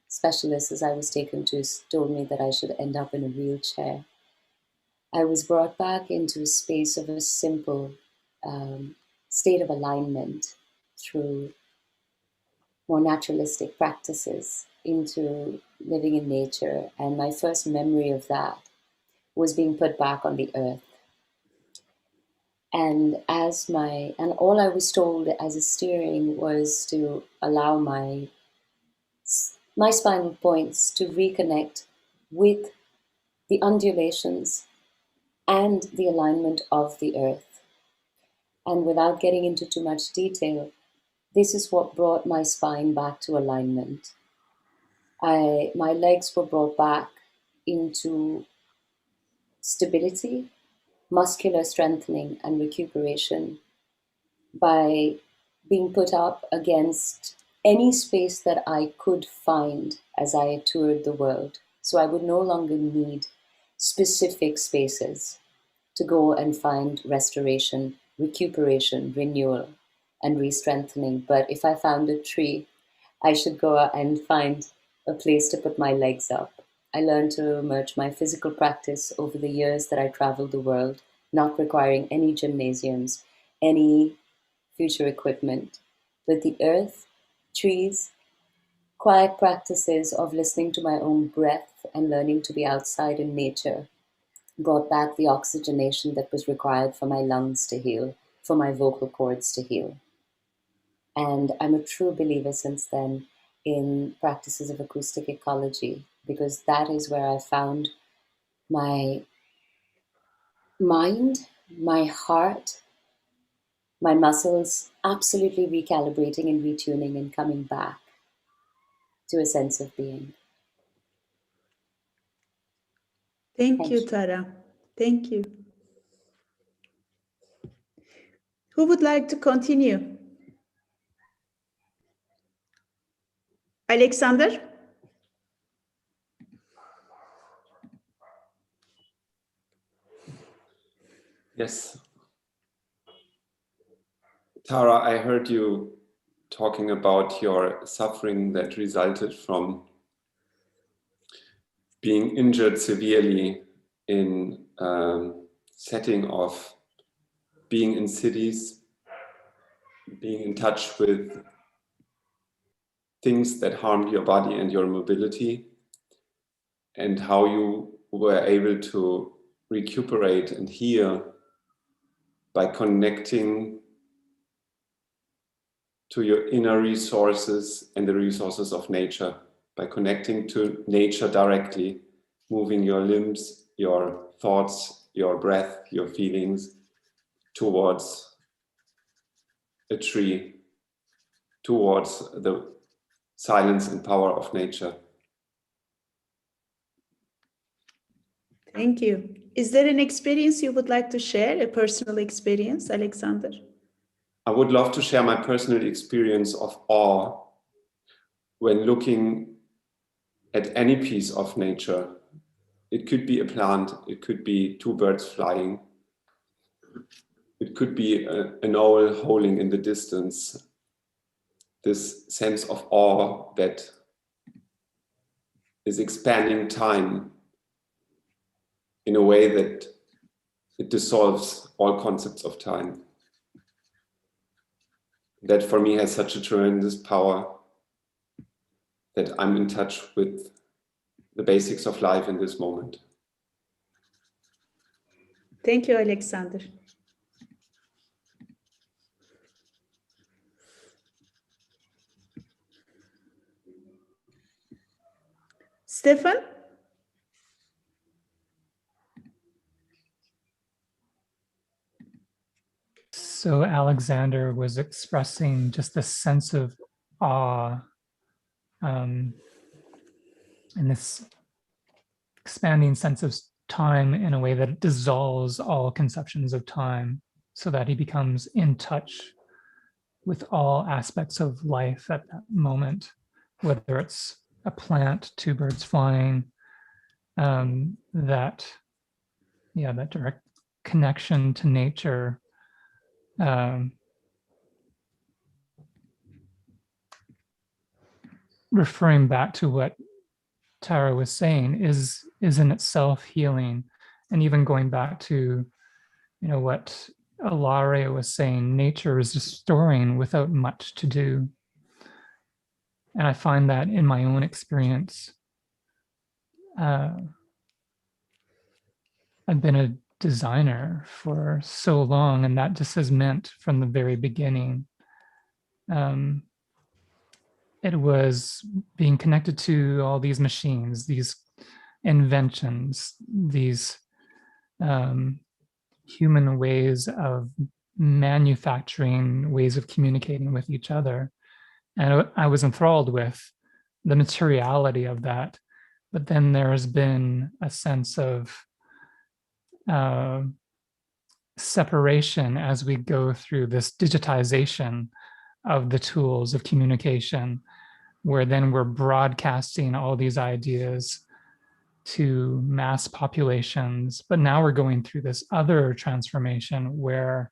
specialists as I was taken to told me that I should end up in a wheelchair, I was brought back into a space of a simple state of alignment through more naturalistic practices into living in nature. And my first memory of that was being put back on the earth. And all I was told as a steering was to allow my spinal points to reconnect with the undulations and the alignment of the earth. And without getting into too much detail, this is what brought my spine back to alignment. My legs were brought back into stability, muscular strengthening, and recuperation by being put up against any space that I could find as I toured the world. So I would no longer need specific spaces to go and find restoration, recuperation, renewal, and re-strengthening. But if I found a tree, I should go out and find a place to put my legs up. I learned to merge my physical practice over the years that I traveled the world, not requiring any gymnasiums, any future equipment, with the earth, trees, quiet practices of listening to my own breath and learning to be outside in nature brought back the oxygenation that was required for my lungs to heal, for my vocal cords to heal. And I'm a true believer since then in practices of acoustic ecology, because that is where I found my mind, my heart, my muscles absolutely recalibrating and retuning and coming back to a sense of being. Thank you, Tara. Thank you. Who would like to continue? Alexander? Yes. Tara, I heard you talking about your suffering that resulted from being injured severely in a setting of being in cities, being in touch with things that harmed your body and your mobility, and how you were able to recuperate and heal by connecting to your inner resources and the resources of nature, by connecting to nature directly, moving your limbs, your thoughts, your breath, your feelings towards a tree, towards the silence and power of nature. Thank you. Is there an experience you would like to share, a personal experience, Alexander? I would love to share my personal experience of awe when looking at any piece of nature. It could be a plant, it could be two birds flying, it could be an owl howling in the distance. This sense of awe that is expanding time in a way that it dissolves all concepts of time. That for me has such a tremendous power that I'm in touch with the basics of life in this moment. Thank you, Alexander. Stefan? So Alexander was expressing just a sense of awe, and this expanding sense of time in a way that it dissolves all conceptions of time, so that he becomes in touch with all aspects of life at that moment, whether it's a plant, two birds flying, that direct connection to nature. Referring back to what Tara was saying, is in itself healing. And even going back to, what Ilaria was saying, nature is restoring without much to do. And I find that in my own experience. I've been a designer for so long, and that just has meant from the very beginning, it was being connected to all these machines, these inventions, these human ways of manufacturing, ways of communicating with each other. And I was enthralled with the materiality of that. But then there's been a sense of separation as we go through this digitization of the tools of communication, where then we're broadcasting all these ideas to mass populations. But now we're going through this other transformation where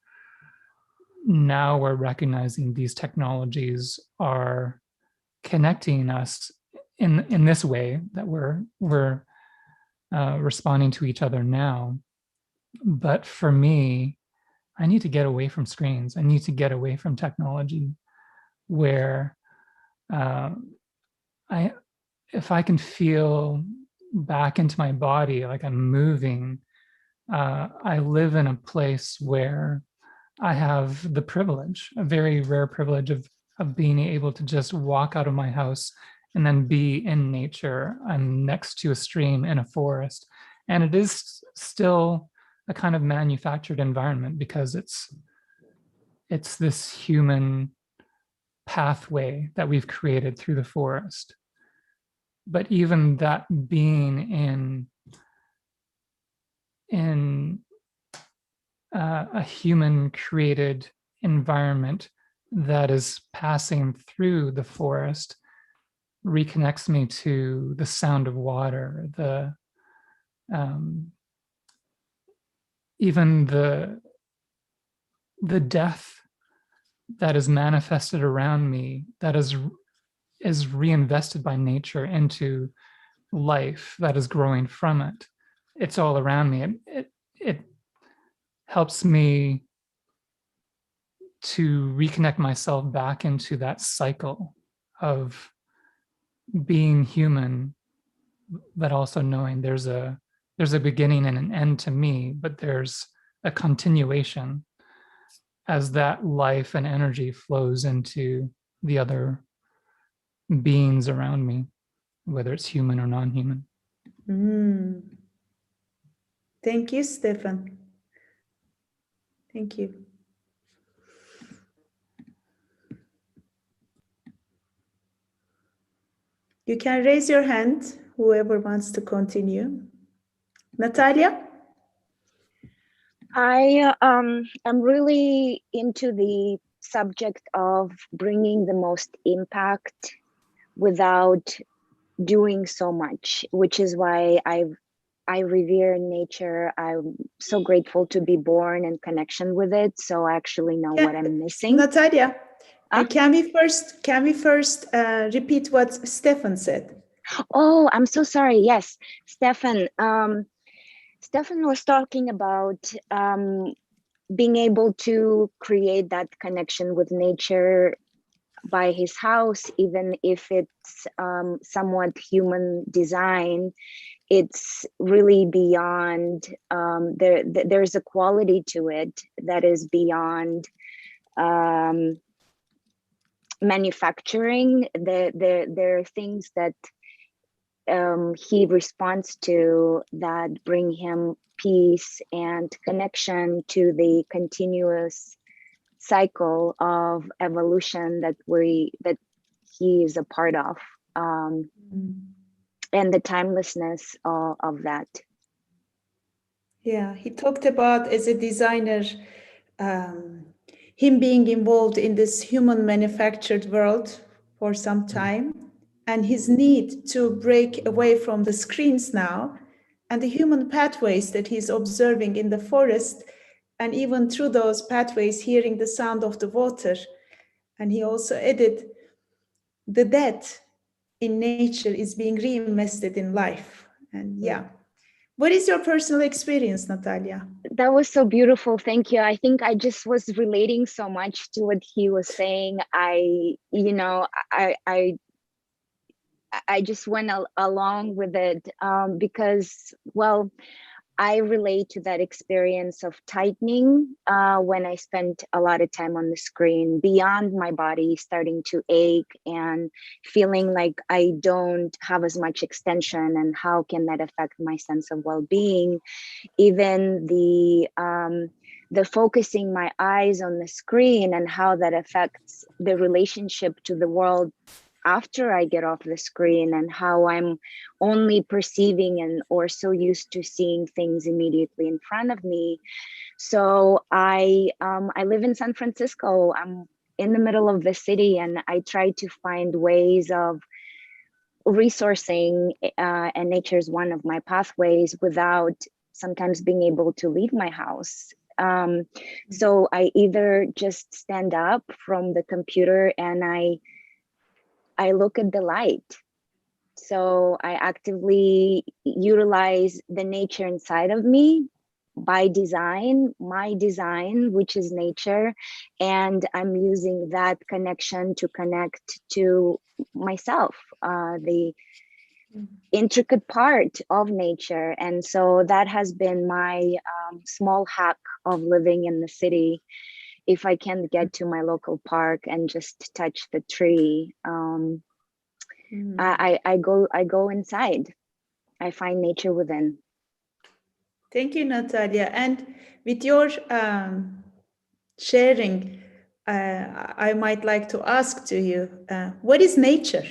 now we're recognizing these technologies are connecting us in this way that we're responding to each other now. But for me, I need to get away from screens. I need to get away from technology, where if I can feel back into my body, like I'm moving, I live in a place where I have the privilege, a very rare privilege of being able to just walk out of my house and then be in nature. I'm next to a stream in a forest. And it is still a kind of manufactured environment, because it's this human pathway that we've created through the forest. But even that being in a human created environment that is passing through the forest reconnects me to the sound of water, even the death that is manifested around me, that is reinvested by nature into life that is growing from it. It's all around me. It helps me to reconnect myself back into that cycle of being human, but also knowing there's a beginning and an end to me, but there's a continuation as that life and energy flows into the other beings around me, whether it's human or non-human. Thank you, Stefan. Thank you. You can raise your hand, whoever wants to continue. Natalia? I am really into the subject of bringing the most impact without doing so much, which is why I revere nature. I'm so grateful to be born in connection with it. So I actually know what I'm missing. Natalia, can we first repeat what Stefan said? Oh, I'm so sorry. Yes, Stefan. Stefan was talking about being able to create that connection with nature by his house, even if it's somewhat human design. It's really beyond, there's a quality to it that is beyond manufacturing. There are things that he responds to that bring him peace and connection to the continuous cycle of evolution that he is a part of, and the timelessness of that. Yeah, he talked about, as a designer, him being involved in this human manufactured world for some time, and his need to break away from the screens now and the human pathways that he's observing in the forest, and even through those pathways hearing the sound of the water. And he also added, the death in nature is being reinvested in life. And yeah. What is your personal experience, Natalia? That was so beautiful. Thank you. I think I just was relating so much to what he was saying. I just went along with it because, well, I relate to that experience of tightening when I spent a lot of time on the screen, beyond my body starting to ache and feeling like I don't have as much extension, and how can that affect my sense of well-being. Even the focusing my eyes on the screen and how that affects the relationship to the world after I get off the screen, and how I'm only perceiving and or so used to seeing things immediately in front of me. So I live in San Francisco. I'm in the middle of the city, and I try to find ways of resourcing, and nature is one of my pathways, without sometimes being able to leave my house. So I either just stand up from the computer and I look at the light. So I actively utilize the nature inside of me by design, my design, which is nature. And I'm using that connection to connect to myself, the intricate part of nature. And so that has been my small hack of living in the city. If I can get to my local park and just touch the tree, I go inside. I find nature within. Thank you, Natalia. And with your sharing, I might like to ask to you, what is nature?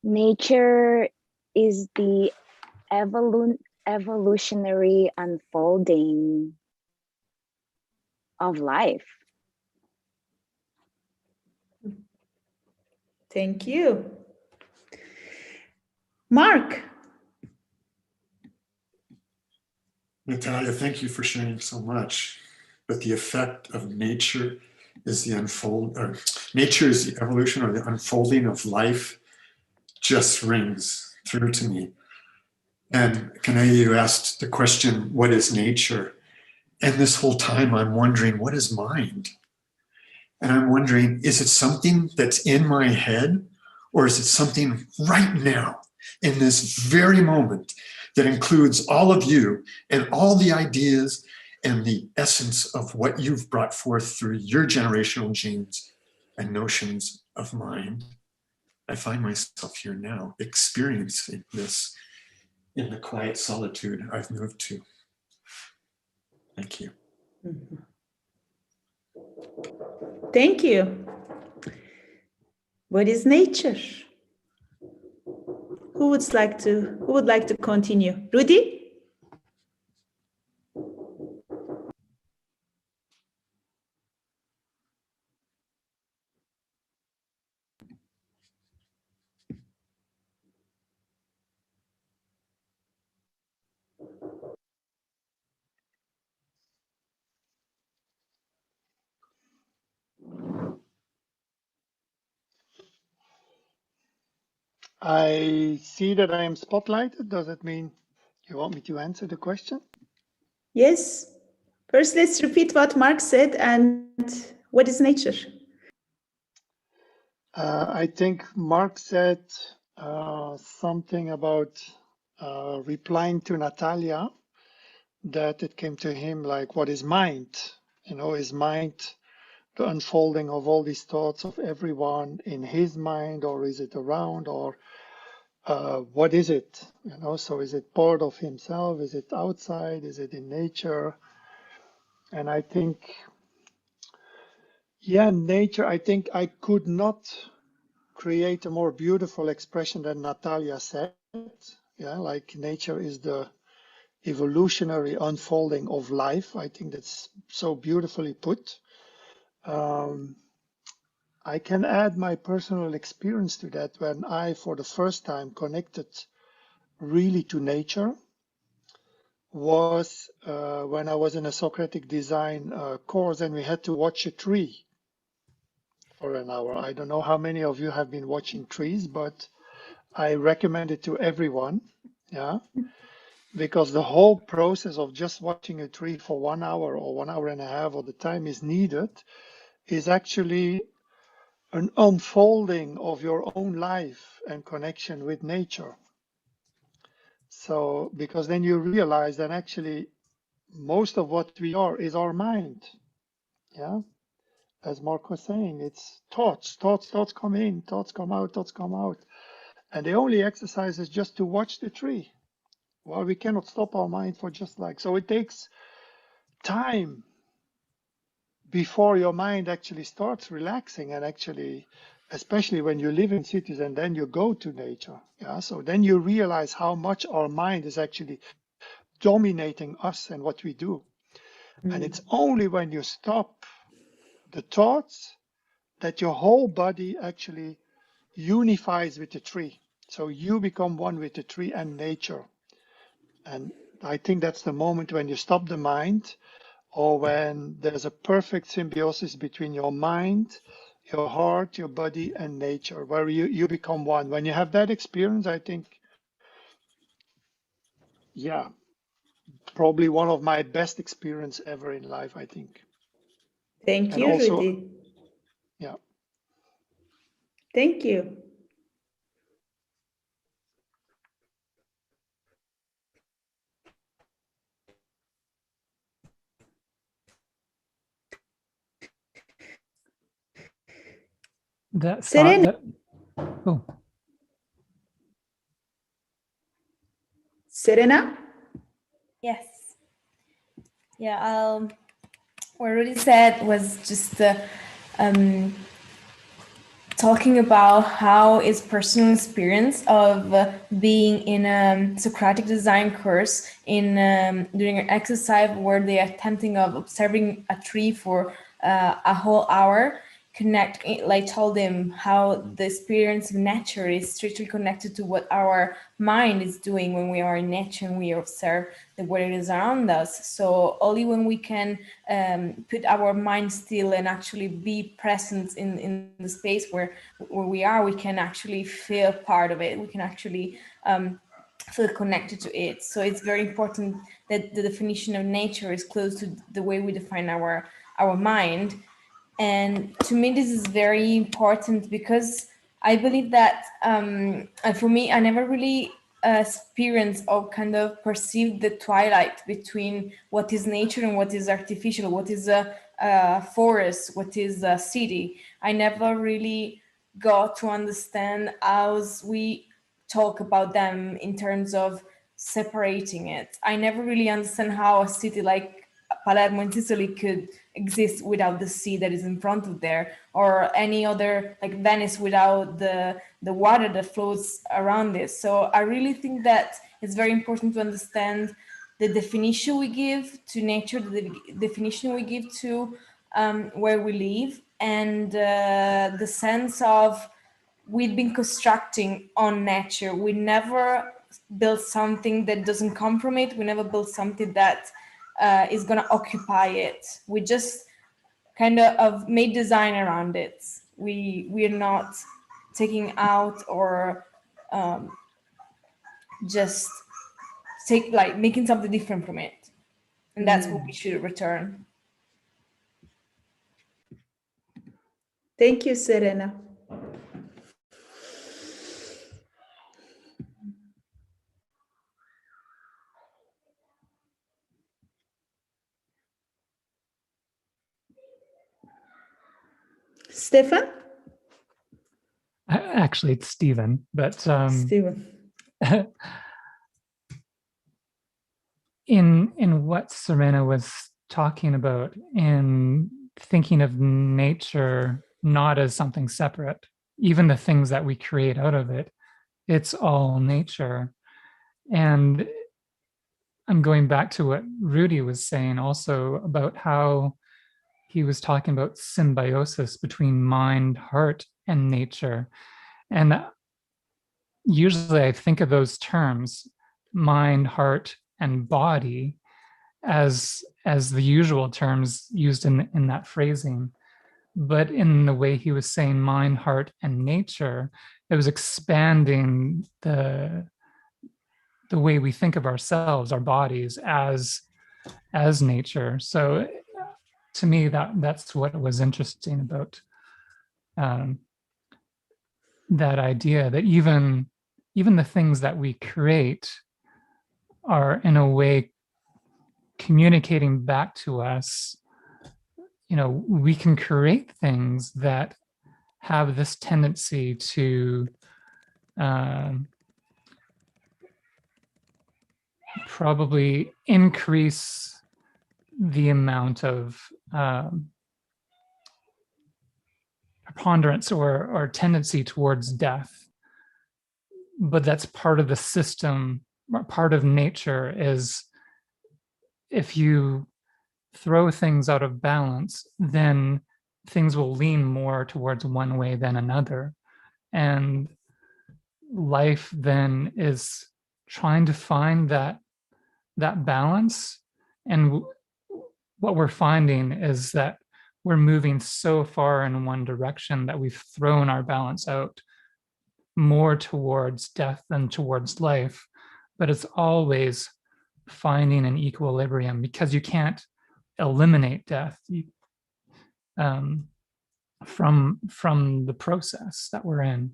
Nature is the evolutionary unfolding of life. Thank you. Mark. Natalia, thank you for sharing so much. But the effect of nature is the nature is the evolution or the unfolding of life just rings through to me. And Kanae, you asked the question, what is nature? And this whole time I'm wondering, what is mind? And I'm wondering, is it something that's in my head, or is it something right now in this very moment that includes all of you and all the ideas and the essence of what you've brought forth through your generational genes and notions of mind? I find myself here now experiencing this in the quiet solitude I've moved to. Thank you. Thank you. What is nature? Who would like to continue? Rudy? I see that I am spotlighted. Does it mean you want me to answer the question? Yes. First, let's repeat what Mark said and what is nature? I think Mark said something about replying to Natalia, that it came to him like, what is mind? You know, is mind the unfolding of all these thoughts of everyone in his mind, or is it around? Or what is it? You know, so is it part of himself? Is it outside? Is it in nature? And I think, yeah, nature, I think I could not create a more beautiful expression than Natalia said. Yeah, like nature is the evolutionary unfolding of life. I think that's so beautifully put. I can add my personal experience to that when I, for the first time, connected really to nature was when I was in a Socratic design course and we had to watch a tree for an hour. I don't know how many of you have been watching trees, but I recommend it to everyone. Yeah, because the whole process of just watching a tree for 1 hour or 1 hour and a half, or the time is needed, is actually an unfolding of your own life and connection with nature. So, because then you realize that actually most of what we are is our mind. Yeah. As Mark was saying, it's thoughts come in, thoughts come out, thoughts come out. And the only exercise is just to watch the tree. Well, we cannot stop our mind for just like, so it takes time before your mind actually starts relaxing and actually, especially when you live in cities and then you go to nature. Yeah. So then you realize how much our mind is actually dominating us and what we do. And it's only when you stop the thoughts that your whole body actually unifies with the tree. So you become one with the tree and nature. And I think that's the moment when you stop the mind, or when there's a perfect symbiosis between your mind, your heart, your body, and nature, where you become one. When you have that experience, I think, yeah, probably one of my best experience ever in life, I think. Thank And you, also, Rudy. yeah. Thank you. That Serena. thought that, oh, Serena? Yes. Yeah. What Rudy said was just talking about how his personal experience of being in a Socratic design course in during an exercise where they are attempting of observing a tree for a whole hour, like told him how the experience of nature is strictly connected to what our mind is doing when we are in nature and we observe the world is around us. So only when we can put our mind still and actually be present in the space where we are, we can actually feel part of it. We can actually feel connected to it. So it's very important that the definition of nature is close to the way we define our mind. And to me, this is very important because I believe that for me, I never really experienced or kind of perceived the twilight between what is nature and what is artificial, what is a forest, what is a city. I never really got to understand how we talk about them in terms of separating it. I never really understand how a city like Palermo in Sicily could exist without the sea that is in front of there, or any other like Venice without the water that flows around it. So I really think that it's very important to understand the definition we give to nature, the definition we give to where we live, and the sense of we've been constructing on nature. We never build something that doesn't come from it. We never build something that is going to occupy it. We just kind of made design around it. We're not taking out or just making something different from it. And that's what we should return. Thank you, Serena. Stefan? actually, it's Stephen, but Stephen. in what Serena was talking about, in thinking of nature not as something separate, even the things that we create out of it, it's all nature. And I'm going back to what Rudy was saying also about how he was talking about symbiosis between mind, heart, and nature. And usually I think of those terms, mind, heart, and body, as the usual terms used in that phrasing. But in the way he was saying mind, heart, and nature, it was expanding the way we think of ourselves, our bodies, as nature. So to me, that's what was interesting about that idea, that even the things that we create are in a way communicating back to us. You know, we can create things that have this tendency to probably increase the amount of preponderance or tendency towards death. But that's part of the system, part of nature, is if you throw things out of balance, then things will lean more towards one way than another. And life then is trying to find that balance. And what we're finding is that we're moving so far in one direction that we've thrown our balance out more towards death than towards life. But it's always finding an equilibrium, because you can't eliminate death from the process that we're in.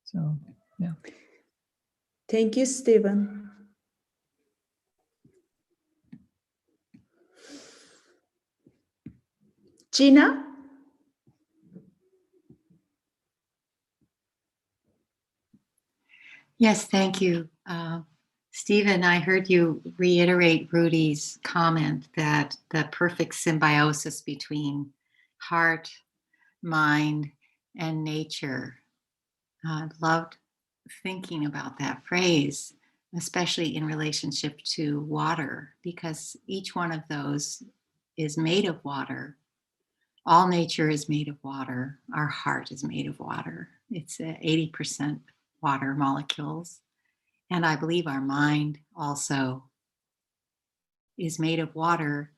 So, yeah. Thank you, Stephen. Gina? Yes, thank you. Stephen, I heard you reiterate Rudy's comment that the perfect symbiosis between heart, mind, and nature. I loved thinking about that phrase, especially in relationship to water, because each one of those is made of water. All nature is made of water. Our heart is made of water. It's 80% water molecules. And I believe our mind also is made of water.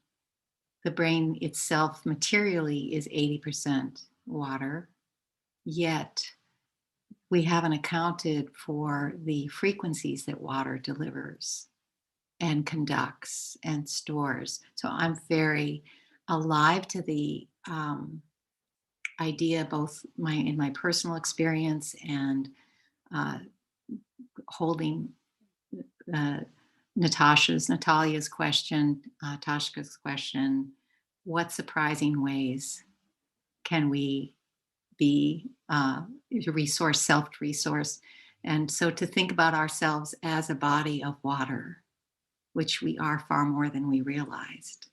The brain itself materially is 80% water, yet we haven't accounted for the frequencies that water delivers and conducts and stores. So I'm very alive to the idea, both in my personal experience and holding Natalia's question, Tashka's question: what surprising ways can we be self-resource? And so to think about ourselves as a body of water, which we are far more than we realized.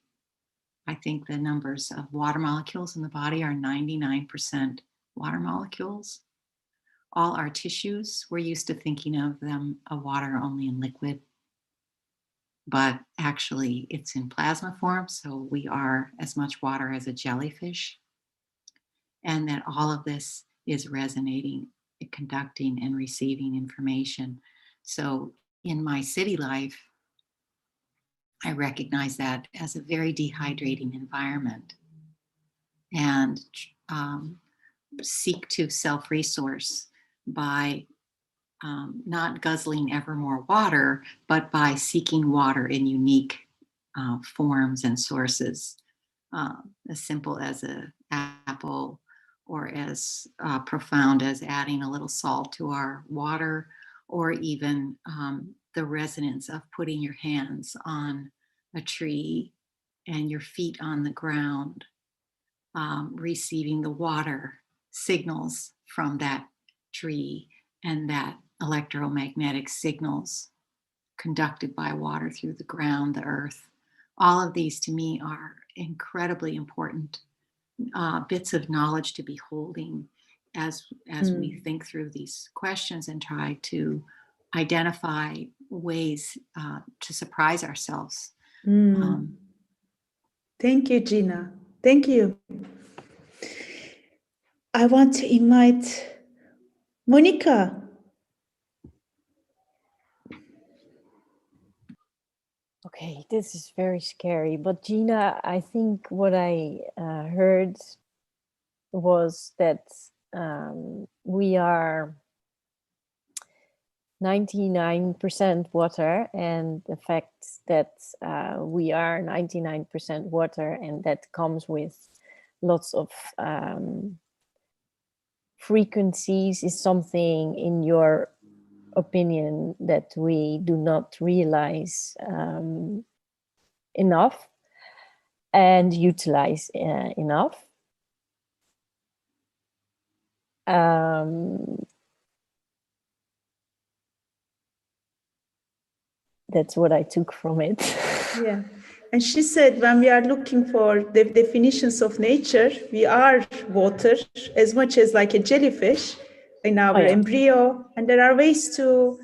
I think the numbers of water molecules in the body are 99% water molecules. All our tissues, we're used to thinking of them of water only in liquid, but actually it's in plasma form. So we are as much water as a jellyfish. And that all of this is resonating, conducting, and receiving information. So in my city life, I recognize that as a very dehydrating environment, and seek to self-resource by not guzzling ever more water, but by seeking water in unique forms and sources, as simple as an apple, or as profound as adding a little salt to our water, or even the resonance of putting your hands on a tree and your feet on the ground, receiving the water signals from that tree and that electromagnetic signals conducted by water through the ground, the earth. All of these to me are incredibly important bits of knowledge to be holding as we think through these questions and try to identify ways to surprise ourselves. Thank you, Gina. Thank you. I want to invite Monica. Okay, this is very scary. But Gina, I think what I heard was that we are 99% water, and the fact that we are 99% water, and that comes with lots of frequencies, is something, in your opinion, that we do not realize enough and utilize enough. That's what I took from it. Yeah. And she said, when we are looking for the definitions of nature, we are water as much as like a jellyfish in our embryo. And there are ways to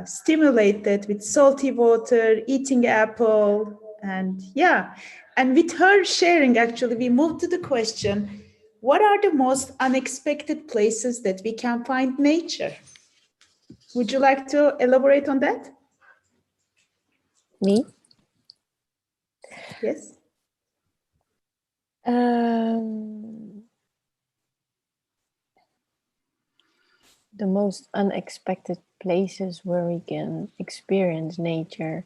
stimulate that with salty water, eating apple. And yeah, and with her sharing, actually, we moved to the question, what are the most unexpected places that we can find nature? Would you like to elaborate on that? Me? Yes. The most unexpected places where we can experience nature,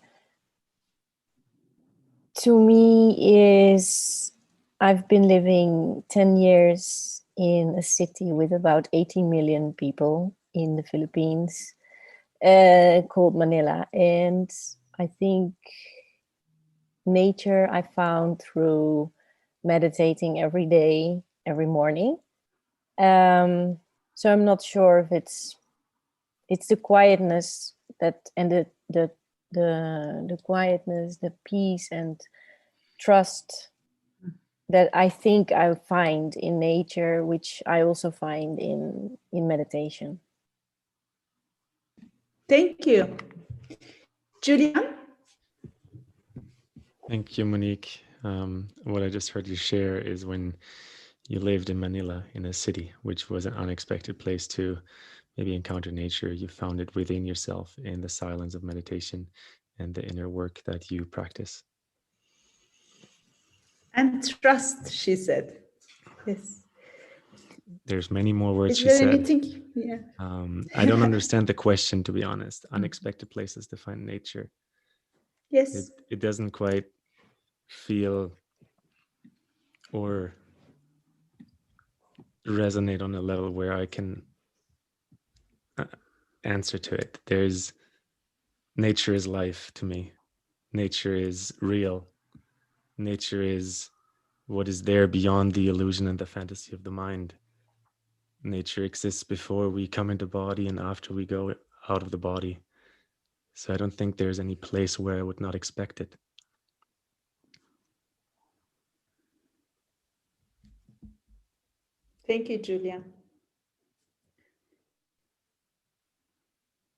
to me, is I've been living 10 years in a city with about 18 million people in the Philippines, called Manila. And I think nature I found through meditating every day, every morning. So I'm not sure if it's the quietness that, and the quietness, the peace and trust that I think I find in nature, which I also find in meditation. Thank you. Julian? Thank you, Monique. What I just heard you share is when you lived in Manila, in a city, which was an unexpected place to maybe encounter nature. You found it within yourself in the silence of meditation and the inner work that you practice. And trust, she said. Yes. There's many more words Is she there said. anything? Yeah. I don't understand the question, to be honest. Unexpected places to find nature. Yes. It doesn't quite feel or resonate on a level where I can answer to it. Nature is life to me. Nature is real. Nature is what is there beyond the illusion and the fantasy of the mind. Nature exists before we come into body and after we go out of the body. So I don't think there's any place where I would not expect it. Thank you, Julia.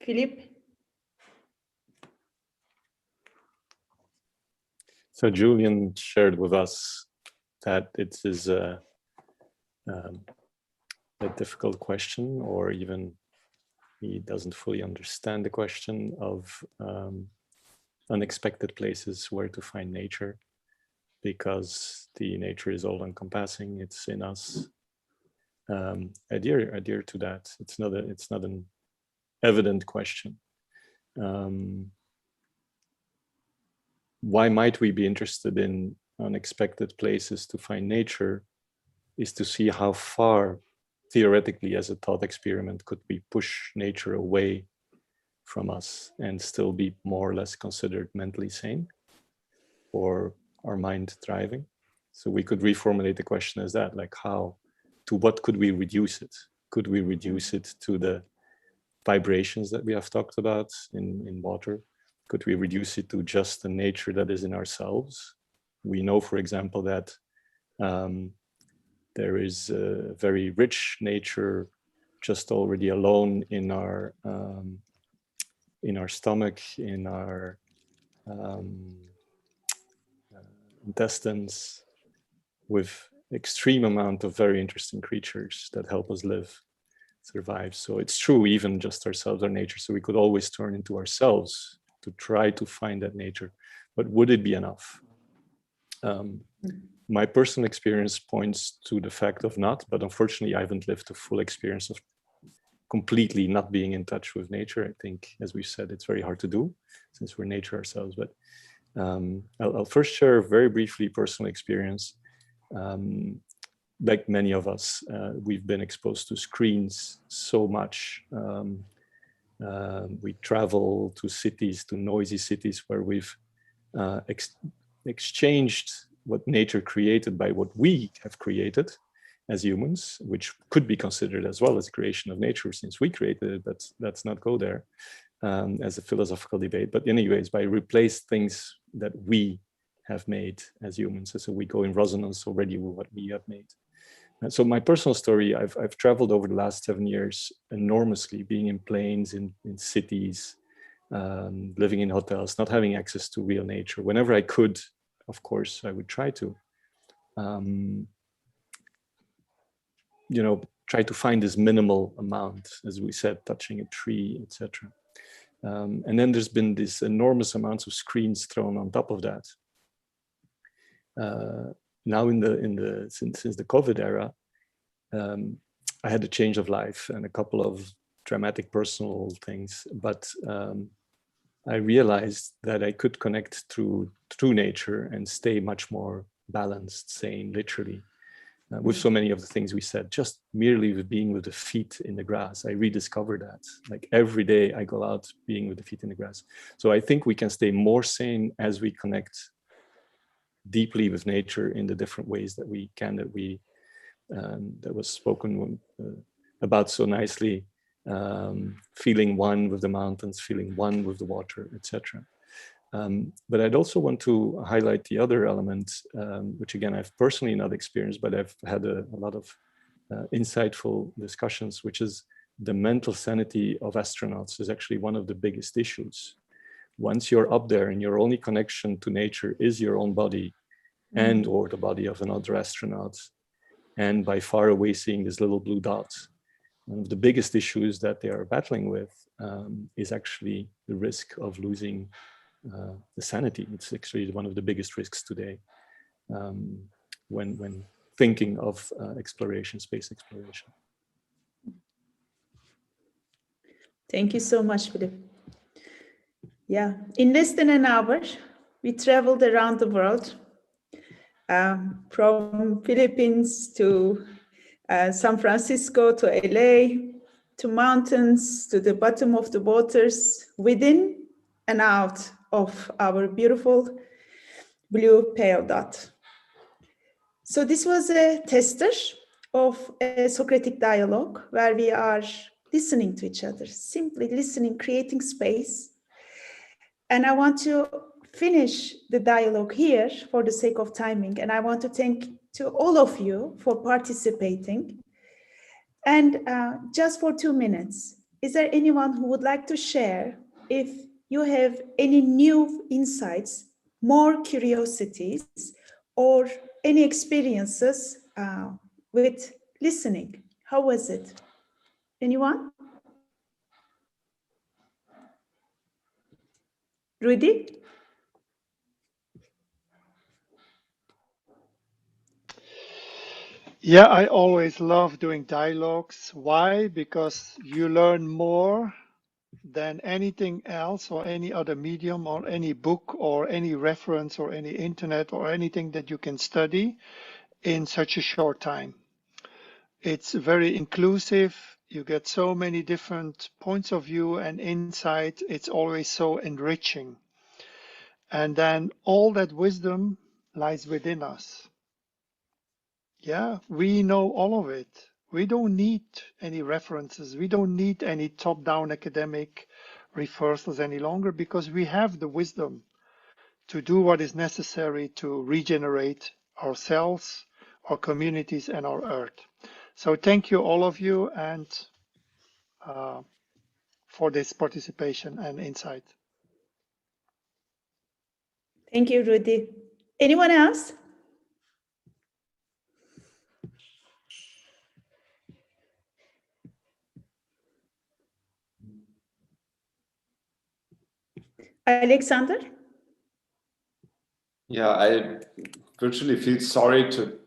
Philippe? So Julian shared with us that it is a difficult question, or even he doesn't fully understand the question of unexpected places where to find nature, because the nature is all encompassing. It's in us. Adhere to that. It's not an evident question. Why might we be interested in unexpected places to find nature is to see how far, theoretically, as a thought experiment, could we push nature away from us and still be more or less considered mentally sane, or our mind thriving. So we could reformulate the question as that, like how, to what could we reduce it? Could we reduce it to the vibrations that we have talked about in water? Could we reduce it to just the nature that is in ourselves? We know, for example, that there is a very rich nature just already alone in our stomach, in our intestines, with extreme amount of very interesting creatures that help us live, survive. So it's true, even just ourselves, our nature. So we could always turn into ourselves to try to find that nature. But would it be enough? My personal experience points to the fact of not, but unfortunately I haven't lived a full experience of completely not being in touch with nature. I think, as we said, it's very hard to do since we're nature ourselves. But I'll first share a very briefly personal experience. Like many of us, we've been exposed to screens so much. We travel to cities, to noisy cities, where we've exchanged what nature created by what we have created as humans, which could be considered as well as creation of nature since we created it, but let's not go there as a philosophical debate. But anyways, by replace things that we have made as humans, so we go in resonance already with what we have made. And so my personal story, I've traveled over the last 7 years enormously, being in planes, in cities, living in hotels, not having access to real nature. Whenever I could, of course, I would try to, try to find this minimal amount, as we said, touching a tree, etc. And then there's been this enormous amounts of screens thrown on top of that. Now since the COVID era, I had a change of life and a couple of dramatic personal things, but I realized that I could connect through nature and stay much more balanced, sane, literally, with so many of the things we said. Just merely with being with the feet in the grass, I rediscovered that. Like every day I go out being with the feet in the grass. So I think we can stay more sane as we connect deeply with nature in the different ways that we can, that was spoken about so nicely, feeling one with the mountains, feeling one with the water, etc. But I'd also want to highlight the other element, which again, I've personally not experienced, but I've had a lot of insightful discussions, which is the mental sanity of astronauts is actually one of the biggest issues. Once you're up there and your only connection to nature is your own body and or the body of another astronaut, and by far away seeing this little blue dot, one of the biggest issues that they are battling with is actually the risk of losing the sanity. It's actually one of the biggest risks today when thinking of exploration, space exploration. Thank you so much, Philip. Yeah, in less than an hour, we traveled around the world, from Philippines to San Francisco to LA, to mountains, to the bottom of the waters, within and out of our beautiful blue pale dot. So this was a tester of a Socratic dialogue where we are listening to each other, simply listening, creating space. And I want to finish the dialogue here for the sake of timing. And I want to thank to all of you for participating. And just for 2 minutes, is there anyone who would like to share if you have any new insights, more curiosities, or any experiences with listening? How was it? Anyone? Rudy? Yeah, I always love doing dialogues. Why? Because you learn more than anything else or any other medium or any book or any reference or any internet or anything that you can study in such a short time. It's very inclusive. You get so many different points of view and insight. It's always so enriching. And then all that wisdom lies within us. Yeah, we know all of it. We don't need any references. We don't need any top-down academic reversals any longer, because we have the wisdom to do what is necessary to regenerate ourselves, our communities, and our earth. So thank you, all of you, and for this participation and insight. Thank you, Rudy. Anyone else? Alexander? Yeah, I virtually feel sorry to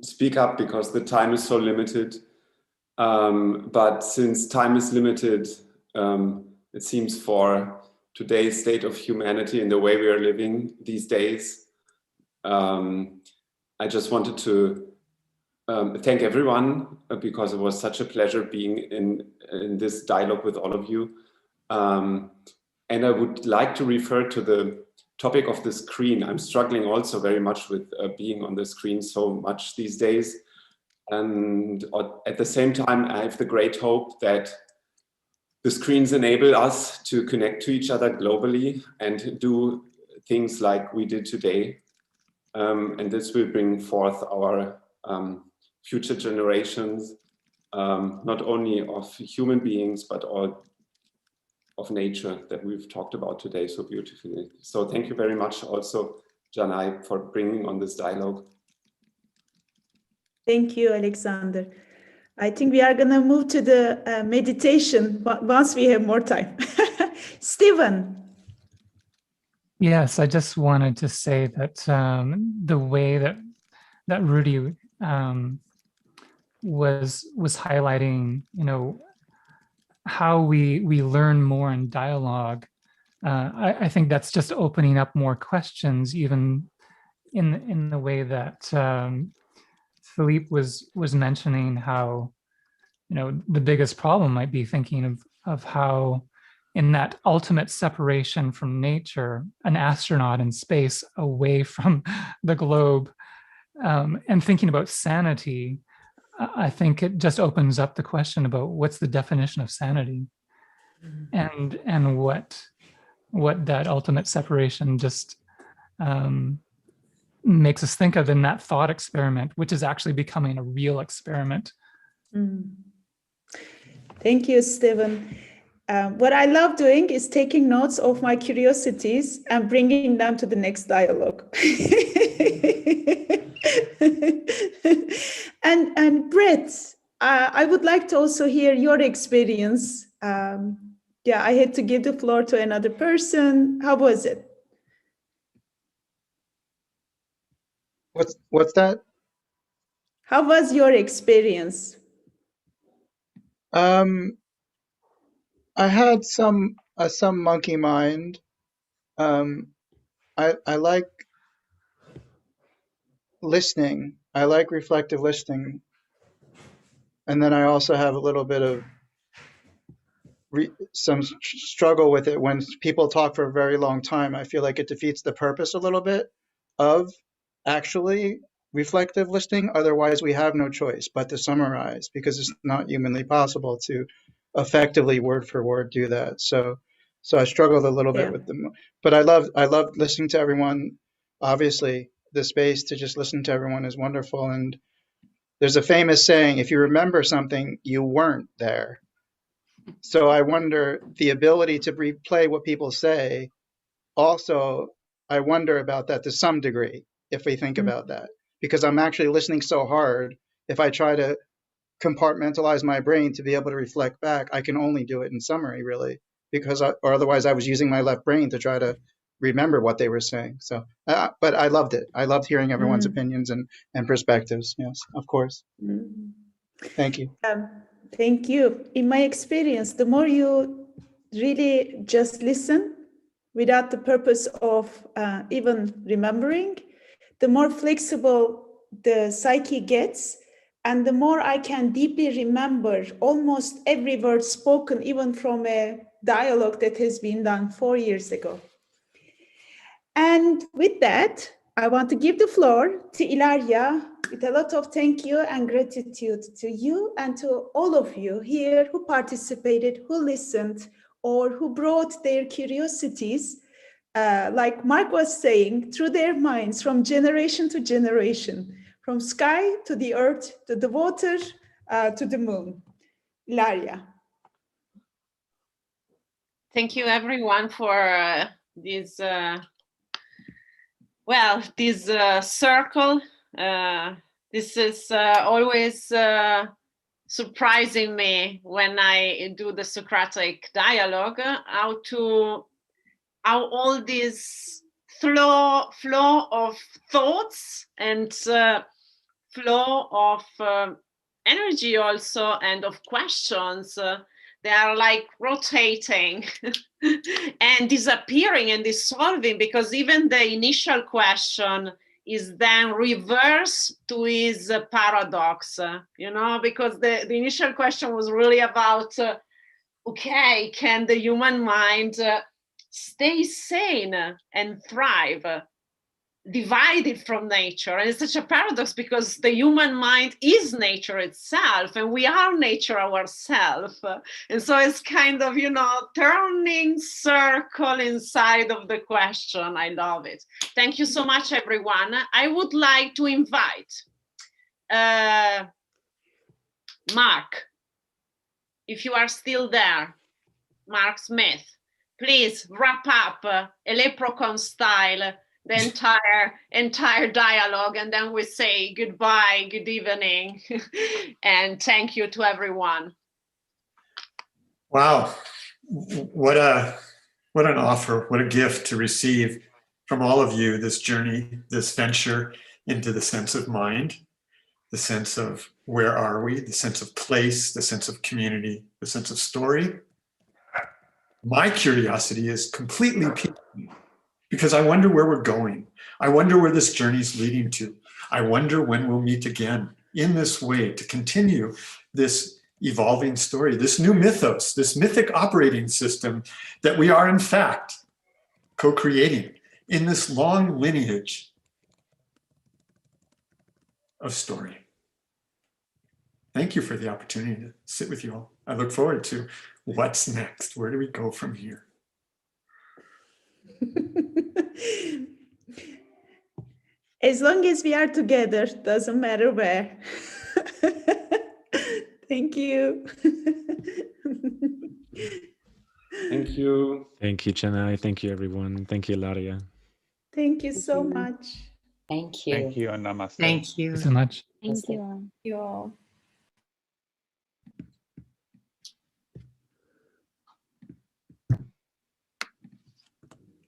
speak up because the time is so limited. But since time is limited, it seems for today's state of humanity and the way we are living these days, I just wanted to thank everyone because it was such a pleasure being in this dialogue with all of you. And I would like to refer to the topic of the screen. I'm struggling also very much with being on the screen so much these days. And at the same time, I have the great hope that the screens enable us to connect to each other globally and do things like we did today. And this will bring forth our future generations, not only of human beings, but all of nature that we've talked about today so beautifully. So thank you very much also, Janai, for bringing on this dialogue. Thank you, Alexander. I think we are going to move to the meditation once we have more time. Stephen. Yes, I just wanted to say that the way that Rudy was highlighting, how we learn more in dialogue. I think that's just opening up more questions, even in the way that Philippe was mentioning how, the biggest problem might be thinking of how in that ultimate separation from nature, an astronaut in space away from the globe, and thinking about sanity, I think it just opens up the question about what's the definition of sanity, and what that ultimate separation just makes us think of in that thought experiment, which is actually becoming a real experiment. Thank you, Stephen. What I love doing is taking notes of my curiosities and bringing them to the next dialogue. And Brett, I would like to also hear your experience. I had to give the floor to another person. How was it? What's that? How was your experience? I had some monkey mind. I like listening. I like reflective listening, and then I also have a little bit of some struggle with it when people talk for a very long time. I feel like it defeats the purpose a little bit of actually reflective listening. Otherwise, we have no choice but to summarize, because it's not humanly possible to effectively word for word do that. So I struggled a little bit with them, but I love listening to everyone. Obviously, the space to just listen to everyone is wonderful. And there's a famous saying, if you remember something, you weren't there. So I wonder, the ability to replay what people say, also, I wonder about that to some degree, if we think about that, because I'm actually listening so hard. If I try to compartmentalize my brain to be able to reflect back, I can only do it in summary, really, because or otherwise I was using my left brain to try to remember what they were saying. So, but I loved it. I loved hearing everyone's opinions and perspectives. Yes, of course. Thank you. Thank you. In my experience, the more you really just listen without the purpose of even remembering, the more flexible the psyche gets, and the more I can deeply remember almost every word spoken, even from a dialogue that has been done 4 years ago. And with that, I want to give the floor to Ilaria with a lot of thank you and gratitude to you and to all of you here who participated, who listened, or who brought their curiosities, like Mark was saying, through their minds from generation to generation, from sky to the earth, to the water, to the moon. Ilaria. Thank you everyone for this, this circle. This is always surprising me when I do the Socratic dialogue, how all this flow of thoughts and flow of energy also, and of questions, they are like rotating and disappearing and dissolving, because even the initial question is then reversed to his paradox, because the initial question was really about, okay, can the human mind stay sane and thrive, divided from nature? And it's such a paradox, because the human mind is nature itself, and we are nature ourselves. And so it's kind of, turning circle inside of the question. I love it. Thank you so much, everyone. I would like to invite Mark, if you are still there, Mark Smith, please wrap up a leprechaun style the entire dialogue, and then we say goodbye, good evening, and thank you to everyone. Wow, what an offer, what a gift to receive from all of you, this journey, this venture into the sense of mind, the sense of where are we, the sense of place, the sense of community, the sense of story. My curiosity is completely peaked, because I wonder where we're going. I wonder where this journey is leading to. I wonder when we'll meet again in this way to continue this evolving story, this new mythos, this mythic operating system that we are in fact co-creating in this long lineage of story. Thank you for the opportunity to sit with you all. I look forward to what's next. Where do we go from here? As long as we are together, doesn't matter where. Thank you. Thank you. Thank you, Chennai. Thank you, everyone. Thank you, Ilaria. Thank you so much. Thank you. Thank you and namaste. Thank you so much. Thank you all.